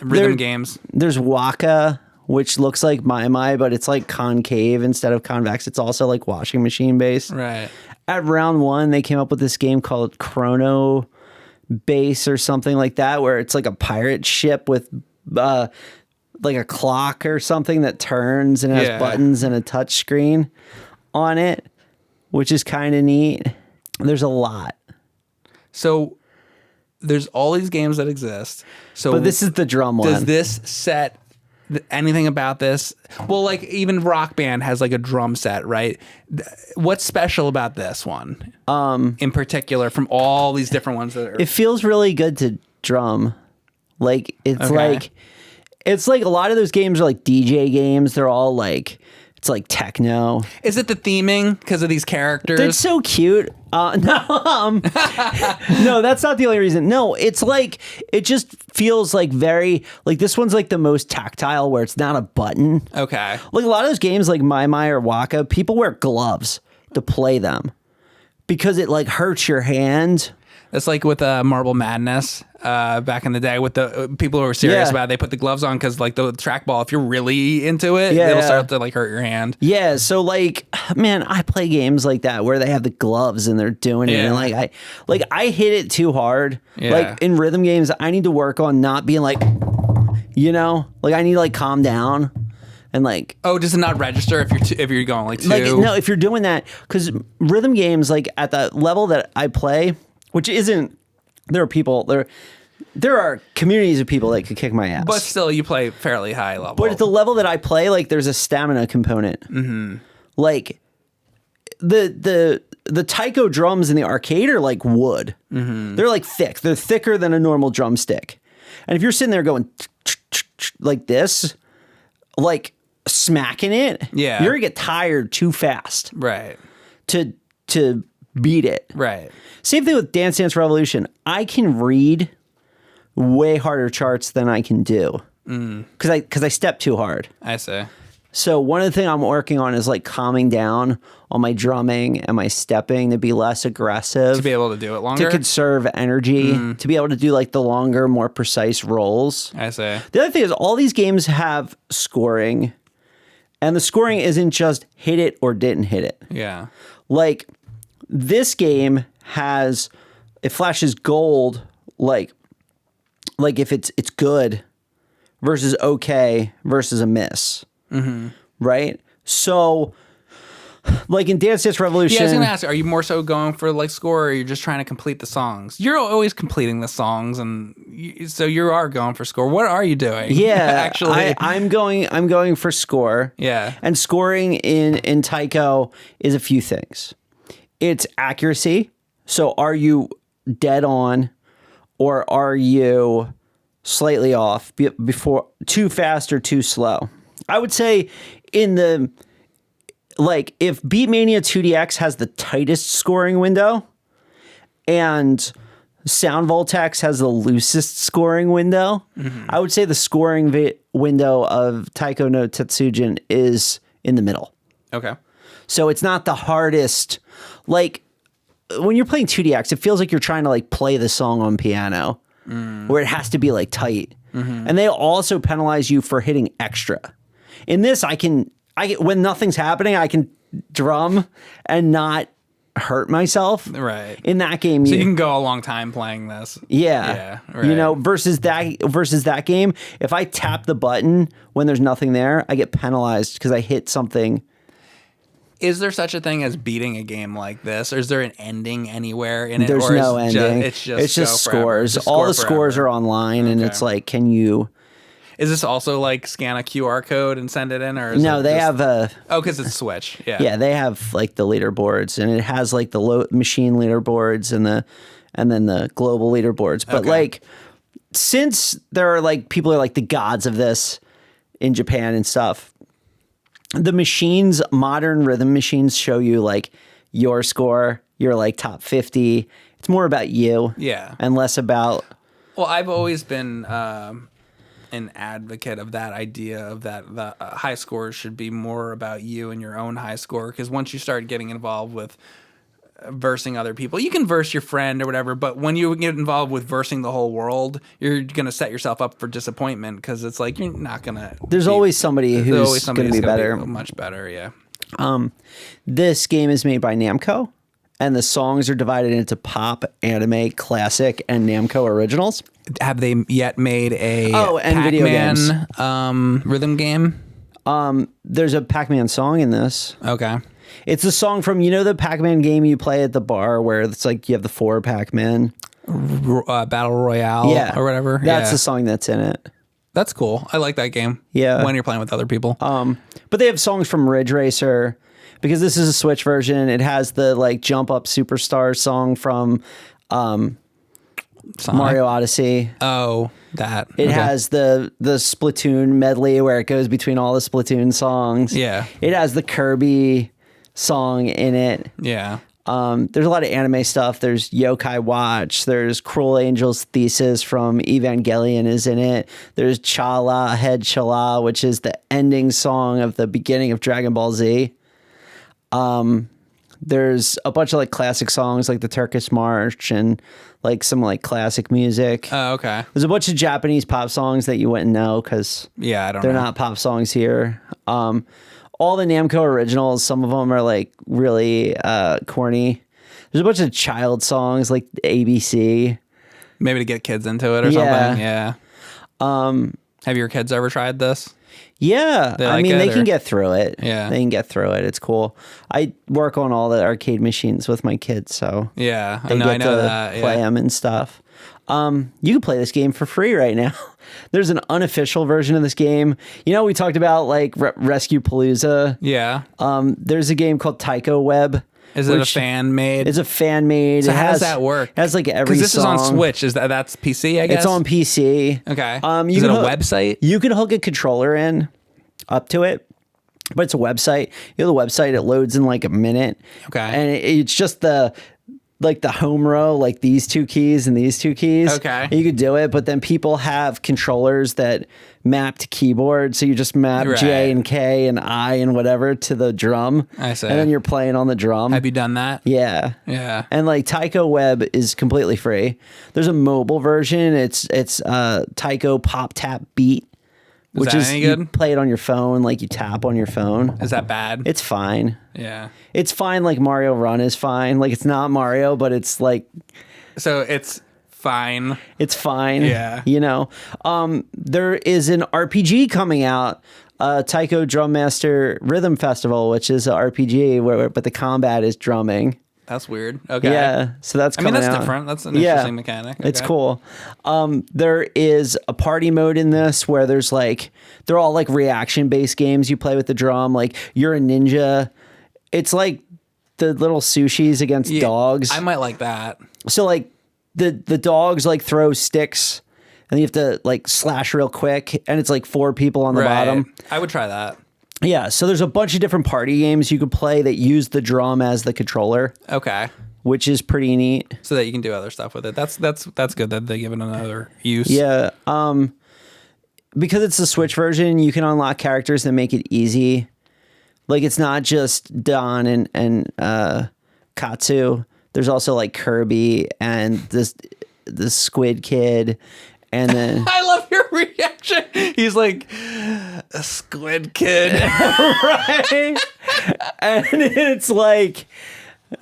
rhythm games. There's Waka, which looks like My, but it's like concave instead of convex. It's also like washing machine based. Right. At round 1, they came up with this game called Chrono Base or something like that, where it's like a pirate ship with like a clock or something that turns and has buttons and a touch screen on it, which is kind of neat. There's a lot. So there's all these games that exist. But this is the drum one. Does this set anything about this? Well, like even Rock Band has like a drum set, right? What's special about this one in particular from all these different ones that are... It feels really good to drum. Like it's like a lot of those games are like DJ games. They're all like, it's like techno. Is it the theming because of these characters? They're so cute. No, that's not the only reason. No, it's like, it just feels like very, like this one's like the most tactile where it's not a button. Okay. Like a lot of those games like My or Waka, people wear gloves to play them because it like hurts your hand. It's like with Marble Madness back in the day with the people who were serious about it. They put the gloves on because like the trackball, if you're really into it, it'll start to like hurt your hand. Yeah. So like, man, I play games like that where they have the gloves and they're doing it. And like I hit it too hard. Yeah. Like in rhythm games, I need to work on not being like, like I need to like calm down. And like, oh, does it not register if you're going like 2? Like, no, if you're doing that, because rhythm games like at the level that I play, which isn't, there are people there, There are communities of people that could kick my ass. But still, you play fairly high level. But at the level that I play, like, there's a stamina component. Mm-hmm. Like, the Taiko drums in the arcade are like wood. Mm-hmm. They're like thick. They're thicker than a normal drumstick. And if you're sitting there going like this, like smacking it, you're gonna get tired too fast. Right. To beat it. Right. Same thing with Dance Dance Revolution. I can read way harder charts than I can do because I step too hard. I see. So one of the things I'm working on is like calming down on my drumming and my stepping to be less aggressive. To be able to do it longer? To conserve energy. To be able to do like the longer, more precise rolls. I see. The other thing is all these games have scoring. And the scoring isn't just hit it or didn't hit it. Yeah. Like this game has, it flashes gold like if it's good versus okay versus a miss. Mm-hmm. Right? So, like in Dance Dance Revolution... Yeah, I was going to ask, are you more so going for like score or are you just trying to complete the songs? You're always completing the songs, and so you are going for score. What are you doing? Yeah, actually. I'm going for score. Yeah. And scoring in Taiko is a few things. It's accuracy. So are you dead on or are you slightly off before too fast or too slow? I would say in the, like, if Beatmania 2DX has the tightest scoring window and Sound Voltex has the loosest scoring window, I would say the scoring window of Taiko no Tatsujin is in the middle. Okay. So it's not the hardest. Like, when you're playing 2DX, it feels like you're trying to, like, play the song on piano where it has to be, like, tight. And they also penalize you for hitting extra. In this, when nothing's happening, I can drum and not hurt myself. Right. In that game, so you can go a long time playing this. Yeah. Yeah. Right. You know, versus that game, if I tap the button when there's nothing there, I get penalized because I hit something. Is there such a thing as beating a game like this, or is there an ending anywhere in it? There's or no ending. It's just scores. Just all the forever. scores are online, and it's like, can you? Is this also like scan a QR code and send it in, or is No, they have a. Oh, because it's Switch. Yeah. Yeah, they have like the leaderboards, and it has like the machine leaderboards and then the global leaderboards. But like, since there are like people are like the gods of this in Japan and stuff. The machines, modern rhythm machines, show you like your score, your like top 50. It's more about you, and less about. Well, I've always been an advocate of that idea of that the high scores should be more about you and your own high score, because once you start getting involved with versing other people, you can verse your friend or whatever, but when you get involved with versing the whole world, you're going to set yourself up for disappointment, because it's like you're not going to. There's always somebody who's going to be better. Much better, yeah. This game is made by Namco, and the songs are divided into pop, anime, classic, and Namco originals. Have they yet made a and video games rhythm game? There's a Pac-Man song in this. Okay. It's a song from, you know, the Pac-Man game you play at the bar where it's like you have the 4 Pac-Man. Battle Royale or whatever. That's the song that's in it. That's cool. I like that game. Yeah. When you're playing with other people. But they have songs from Ridge Racer, because this is a Switch version. It has the like Jump Up Superstar song from Mario Odyssey. Oh, that. It has the Splatoon medley where it goes between all the Splatoon songs. Yeah. It has the Kirby song in it. Yeah. There's a lot of anime stuff. There's Yokai Watch. There's Cruel Angel's Thesis from Evangelion is in it. There's Chala, Head Chala, which is the ending song of the beginning of Dragon Ball Z. There's a bunch of like classic songs like the Turkish March and like some like classic music. Oh, okay. There's a bunch of Japanese pop songs that you wouldn't know because they're not pop songs here. All the Namco originals, some of them are like really something. There's a bunch of child songs like ABC. Maybe to get kids into it or something. Yeah. Have your kids ever tried this? Yeah. I mean, they can get through it. Yeah. They can get through it. It's cool. I work on all the arcade machines with my kids, so yeah, they get to play them and stuff. You can play this game for free right now. There's an unofficial version of this game. You know, we talked about like Rescue Palooza. Yeah. There's a game called Taiko Web. Is it a fan made? It's a fan made. So how does that work? It has like every Because this song. is on Switch. That's PC, I guess? It's on PC. Okay. Is it a website? You can hook a controller in up to it, but it's a website. You know the website, it loads in like a minute. Okay. And it's just the home row, like these two keys and these two keys. Okay. And you could do it, but then people have controllers that map to keyboard. So you just map J and K and I and whatever to the drum. I see. And then you're playing on the drum. Have you done that? Yeah. Yeah. And like Taiko Web is completely free. There's a mobile version. It's Taiko Pop Tap Beat. Is that any good? You play it on your phone, like you tap on your phone. Is that bad? It's fine. Yeah. It's fine. Like Mario Run is fine. Like it's not Mario, but it's like. So it's fine. It's fine. Yeah. You know, there is an RPG coming out, Taiko Drum Master Rhythm Festival, which is an RPG but the combat is drumming. That's weird. Okay. Yeah, so that's coming that's out. different. That's an interesting mechanic. It's Okay. cool. There is a party mode in this where there's like they're all like reaction based games you play with the drum. Like you're a ninja. It's like the little sushis against dogs. I might like that. So like the dogs like throw sticks and you have to like slash real quick and it's like 4 people on the bottom. I would try that. Yeah, so there's a bunch of different party games you could play that use the drum as the controller. Okay. Which is pretty neat. So that you can do other stuff with it. That's good that they give it another use. Yeah. Because it's the Switch version, you can unlock characters that make it easy. Like it's not just Don and Katsu. There's also like Kirby and the Squid Kid. And then I love your reaction. He's like a squid kid. right? And it's like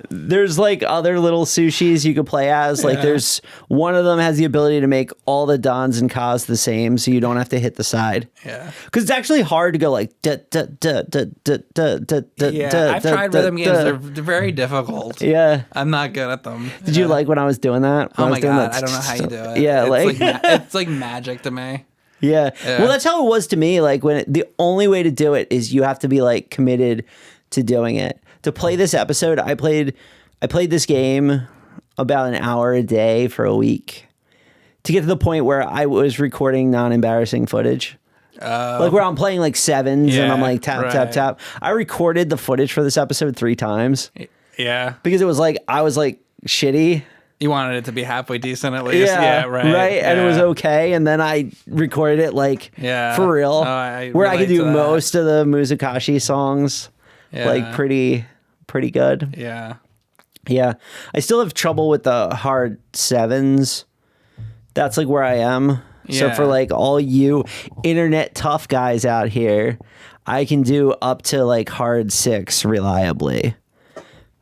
there's like other little sushis you could play as. Like there's one of them has the ability to make all the Dons and Kas the same, so you don't have to hit the side. Yeah. Because it's actually hard to go like da da da da da da da da. Yeah, I've tried rhythm games. They're very difficult. Yeah. I'm not good at them. Did you like when I was doing that? Oh my god, I don't know how you do it. Yeah, it's like magic to me. Yeah. Well, that's how it was to me. Like the only way to do it is you have to be like committed to doing it. To play this episode, I played this game about an hour a day for a week to get to the point where I was recording non-embarrassing footage. Like where I'm playing like sevens and I'm like tap, tap, tap. I recorded the footage for this episode 3 times. Yeah. Because it was like, I was like shitty. You wanted it to be halfway decent at least. Yeah, right. Right. And it was okay. And then I recorded it like for real. Where I could do most of the Muzakashi songs. Yeah. Like pretty good. Yeah. Yeah. I still have trouble with the hard 7s. That's like where I am. So for like all you internet tough guys out here, I can do up to like hard 6 reliably.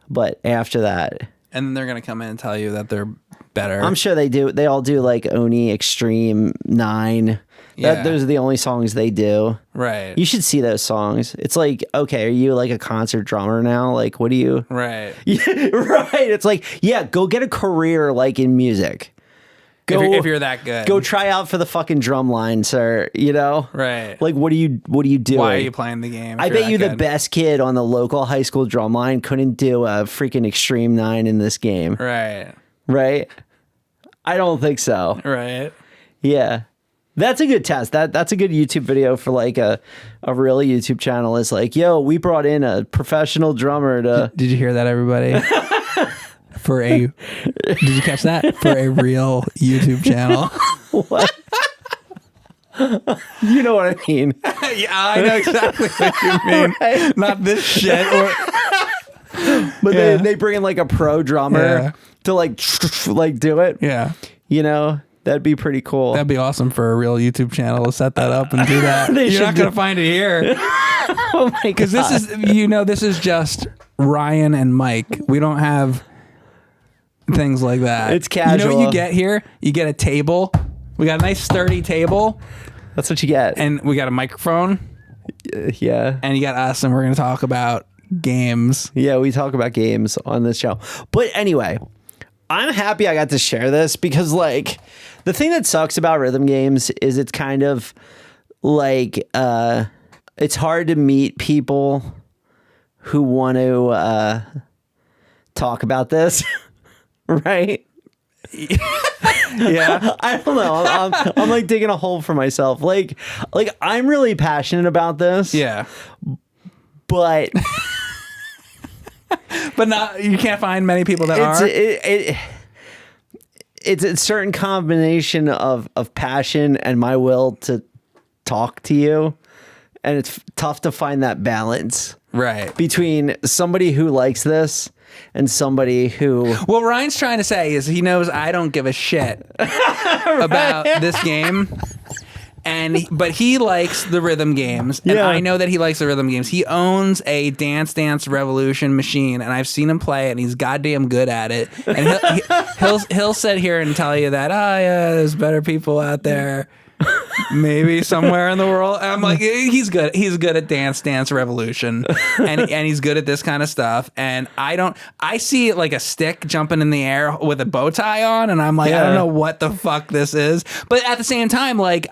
But after that. And then they're going to come in and tell you that they're better. I'm sure they do. They all do like Oni Extreme 9. Those are the only songs they do. Right. You should see those songs. It's like, okay, are you like a concert drummer now? Like, what do you? Right. Yeah, right. It's like, yeah, go get a career like in music. Go, if you're that good. Go try out for the fucking drum line, sir. You know? Right. Like, what are you doing? Why are you playing the game? I bet you the best kid on the local high school drum line couldn't do a freaking Extreme 9 in this game. Right. Right? I don't think so. Right. Yeah. That's a good test. That's a good YouTube video for like a real YouTube channel. Is like, yo, we brought in a professional drummer to. Did you hear that, everybody? Did you catch that? For a real YouTube channel. What? You know what I mean? Yeah, I know exactly what you mean. Right? Not this shit. But they bring in like a pro drummer to like do it. Yeah. You know? That'd be pretty cool. That'd be awesome for a real YouTube channel to set that up and do that. You're not going to find it here. Oh my god. Because this is just Ryan and Mike. We don't have things like that. It's casual. You know what you get here? You get a table. We got a nice sturdy table. That's what you get. And we got a microphone. Yeah. And you got us, and we're going to talk about games. Yeah, we talk about games on this show. But anyway, I'm happy I got to share this because like the thing that sucks about rhythm games is it's kind of like it's hard to meet people who want to talk about this, right? Yeah. I don't know. I'm like digging a hole for myself. Like I'm really passionate about this. Yeah. But but not you can't find many people that are. It's a certain combination of passion and my will to talk to you, and it's tough to find that balance Right. between somebody who likes this and somebody who... What Ryan's trying to say is he knows I don't give a shit about this game. But he likes the rhythm games, and I know that he likes the rhythm games. He owns a Dance Dance Revolution machine, and I've seen him play it, and he's goddamn good at it. And he'll sit here and tell you that, there's better people out there, maybe somewhere in the world. And I'm like, he's good. He's good at Dance Dance Revolution, and he's good at this kind of stuff. And I see like a stick jumping in the air with a bow tie on, and I'm like, I don't know what the fuck this is. But at the same time, like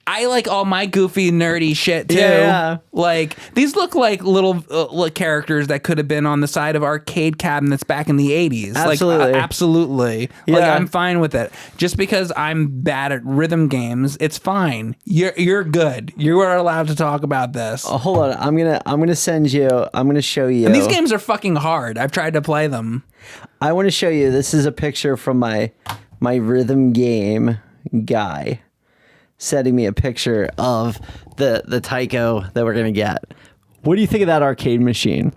I like all my goofy, nerdy shit too. Yeah. Like these look like little characters that could have been on the side of arcade cabinets back in the 80s. Absolutely. Like, absolutely. Yeah. Like I'm fine with it. Just because I'm bad at rhythm games, it's fine. You're good. You are allowed to talk about this. Oh, hold on. I'm gonna send you. I'm gonna show you. And these games are fucking hard. I've tried to play them. I want to show you. This is a picture from my rhythm game guy. Sending me a picture of the Taiko that we're gonna get. What do you think of that arcade machine?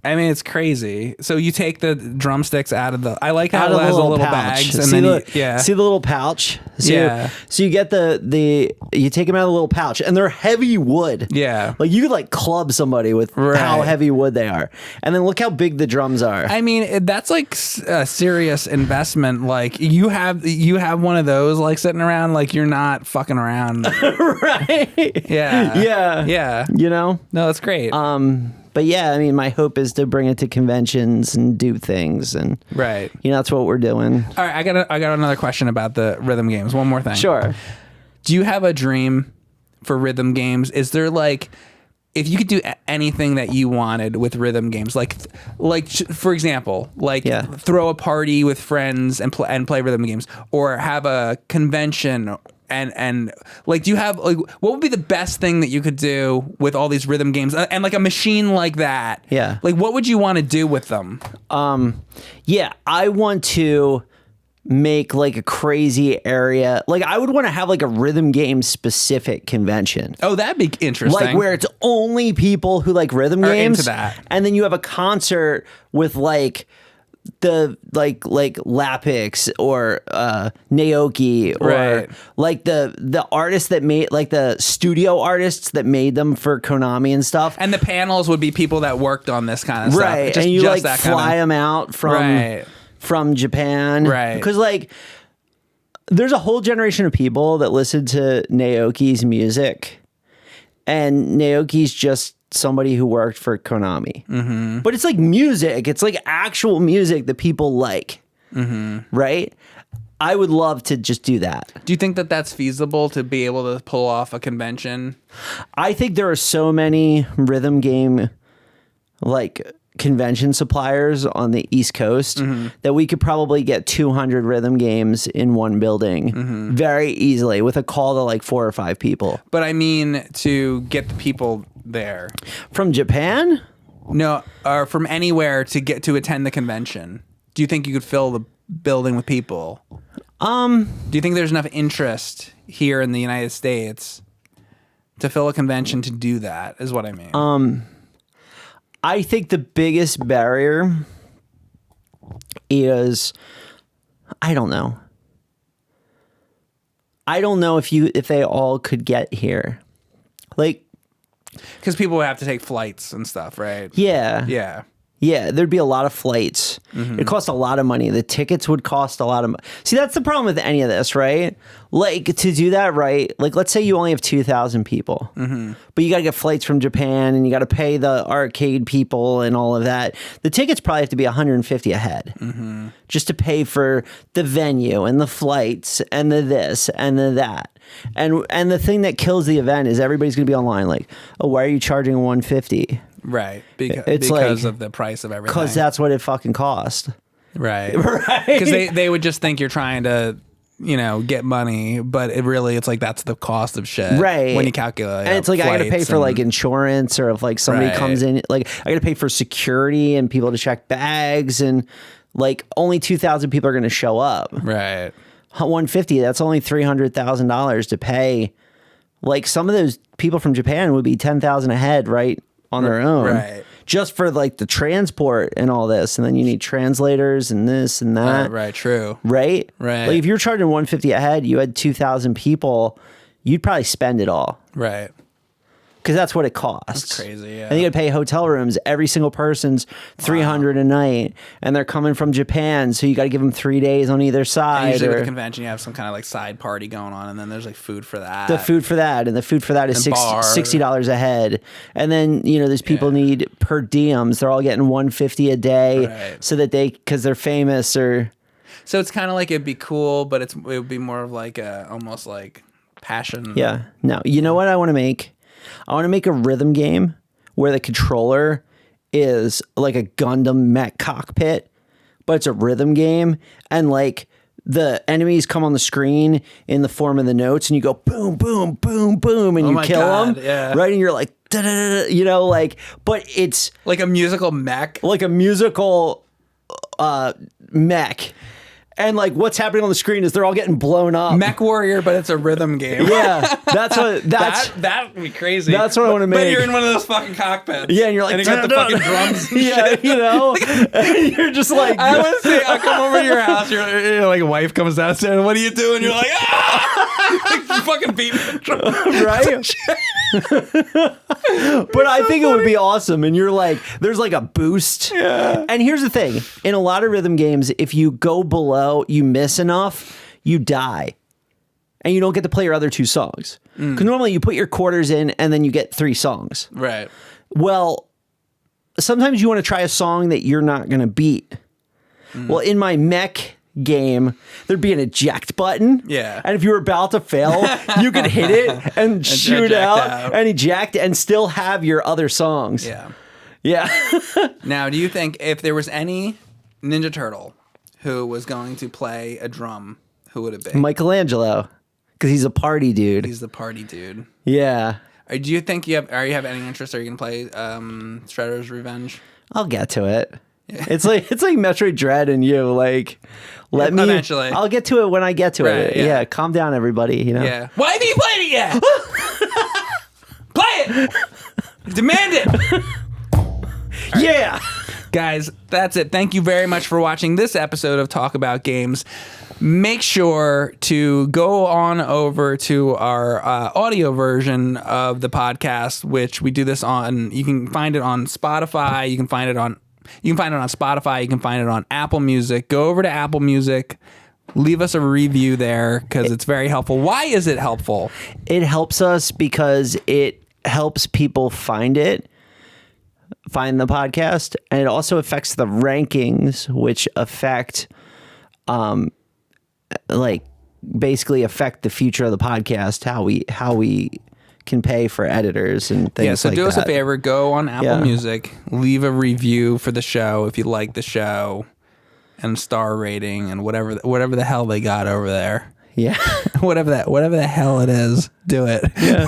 I mean, it's crazy. So you take the drumsticks out of the... I like how Out it of has the the little little pouch. bags. And See then see the little pouch? So Yeah. So you get you take them out of the little pouch, and they're heavy wood. Yeah. Like you could like club somebody with how heavy wood they are. And then look how big the drums are. I mean, that's like a serious investment. Like you have one of those like sitting around, like you're not fucking around. Right? Yeah. Yeah. Yeah. You know? No, that's great. But yeah, I mean, my hope is to bring it to conventions and do things, and right. You know, that's what we're doing. All right, I got another question about the rhythm games. One more thing. Sure. Do you have a dream for rhythm games? Is there like, if you could do anything that you wanted with rhythm games, like for example, like throw a party with friends and play rhythm games, or have a convention. And like, do you have like, what would be the best thing that you could do with all these rhythm games and like a machine like that? Yeah. Like, what would you want to do with them? Yeah, I want to make like a crazy area. Like I would want to have like a rhythm game specific convention. Oh, that'd be interesting. Like where it's only people who like rhythm games. Into that. And then you have a concert with like the like Lapix or Naoki or like the artists that made, like the studio artists that made them for Konami and stuff. And the panels would be people that worked on this kind of stuff. Right. And you like fly them out from Japan. Right. Because like there's a whole generation of people that listen to Naoki's music, and Naoki's just somebody who worked for Konami. Mm-hmm. But it's like music. It's like actual music that people like. Mm-hmm. Right? I would love to just do that. Do you think that that's feasible to be able to pull off a convention? I think there are so many rhythm game like convention suppliers on the East Coast that we could probably get 200 rhythm games in one building very easily with a call to like 4 or 5 people. But I mean, to get the people there from Japan? No, or from anywhere to get to attend the convention. Do you think you could fill the building with people? Do you think there's enough interest here in the United States to fill a convention to do that? Is what I mean. I think the biggest barrier is, I don't know. I don't know if they all could get here. Like, because people would have to take flights and stuff, right? Yeah. Yeah. Yeah, there'd be a lot of flights. It costs a lot of money. The tickets would cost a lot of money. See, that's the problem with any of this, right? Like, to do that right, like, let's say you only have 2,000 people, but you got to get flights from Japan and you got to pay the arcade people and all of that. The tickets probably have to be $150 ahead just to pay for the venue and the flights and the this and the that. And the thing that kills the event is everybody's going to be online like, oh, why are you charging $150? Right. It's because like, of the price of everything. Because that's what it fucking cost. Right. Right. Because they would just think you're trying to, get money, but it's like that's the cost of shit. Right. When you calculate. And it's like I got to pay for like insurance, or if like somebody comes in, like I got to pay for security and people to check bags, and like only 2,000 people are going to show up. Right. 150, that's only $300,000 to pay. Like some of those people from Japan would be 10,000 ahead, right, on their own. Right. Just for like the transport and all this, and then you need translators and this and that. Right, true. Right? Right. Like if you're charging 150 ahead, you had 2,000 people, you'd probably spend it all. Right. Because that's what it costs. That's crazy, yeah. And you got to pay hotel rooms. Every single person's $300 a night, and they're coming from Japan, so you got to give them 3 days on either side. And usually with a convention, you have some kind of like side party going on, and then there's like food for that. The food for that, and the food for that is $60 a head. And then these people need per diems. They're all getting $150 a day, so that because they're famous or. So it's kind of like it'd be cool, but it would be more of like almost like passion. Yeah. No. You know what I want to make? I want to make a rhythm game where the controller is like a Gundam mech cockpit, but it's a rhythm game, and like the enemies come on the screen in the form of the notes, and you go boom, boom, boom, boom, and you kill them, right? And you're like, da, da, da, da, but it's like a musical mech, like a musical mech. And like what's happening on the screen is they're all getting blown up. Mech Warrior, but it's a rhythm game. Yeah, that would be crazy. That's what I want to make. But you're in one of those fucking cockpits. Yeah, and you're like, and you got the fucking drums. And shit. And you're just like, I want to say, I come over to your house. You're like, a wife comes downstairs. And what do you do? And you're like, like, you fucking beat me, right? But I think it would be awesome. And you're like, there's like a boost. Yeah. And here's the thing: in a lot of rhythm games, if you go below, you miss enough, you die, and you don't get to play your other two songs. Because normally you put your quarters in and then you get 3 songs. Right. Well, sometimes you want to try a song that you're not going to beat. Well, in my mech game, there'd be an eject button. Yeah. And if you were about to fail, you could hit it and shoot out and eject and still have your other songs. Yeah. Yeah. Now, do you think if there was any Ninja Turtle who was going to play a drum, who would it be? Michelangelo, because he's a party dude. He's the party dude. Yeah. Do you think you have any interest? Are you going to play Shredder's Revenge? I'll get to it. Yeah. It's like Metroid Dread and you like let me eventually. I'll get to it when I get to it. Yeah. Yeah, calm down everybody, Yeah. Why haven't you played it yet? Play it. Demand it. Yeah. Guys, that's it. Thank you very much for watching this episode of Talk About Games. Make sure to go on over to our audio version of the podcast, which we do this on. You can find it on Spotify. You can find it on Spotify. You can find it on Apple Music. Go over to Apple Music. Leave us a review there because it's very helpful. Why is it helpful? It helps us because it helps people find the podcast, and it also affects the rankings, which affect basically affect the future of the podcast, how we can pay for editors and things. Yeah, so like do us that. a favor, go on Apple Music, leave a review for the show if you like the show, and star rating and whatever the hell they got over there. Yeah. whatever the hell it is, do it. Yeah.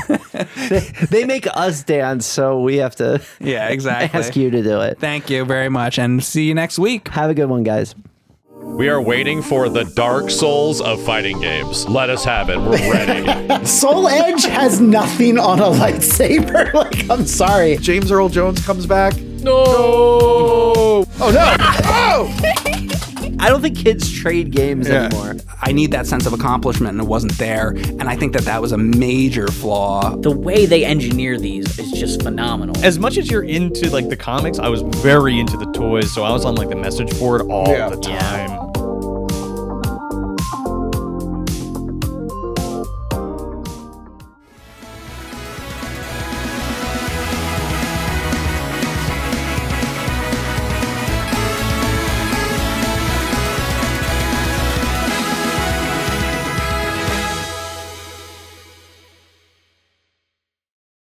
they make us dance, so we have to exactly ask you to do it. Thank you very much, and see you next week. Have a good one, guys. We are waiting for the Dark Souls of fighting games. Let us have it. We're ready. Soul Edge has nothing on a lightsaber. I'm sorry. James Earl Jones comes back. No! Oh, no! Oh! I don't think kids trade games anymore. I need that sense of accomplishment, and it wasn't there. And I think that was a major flaw. The way they engineer these is just phenomenal. As much as you're into like the comics, I was very into the toys, so I was on like the message board all the time.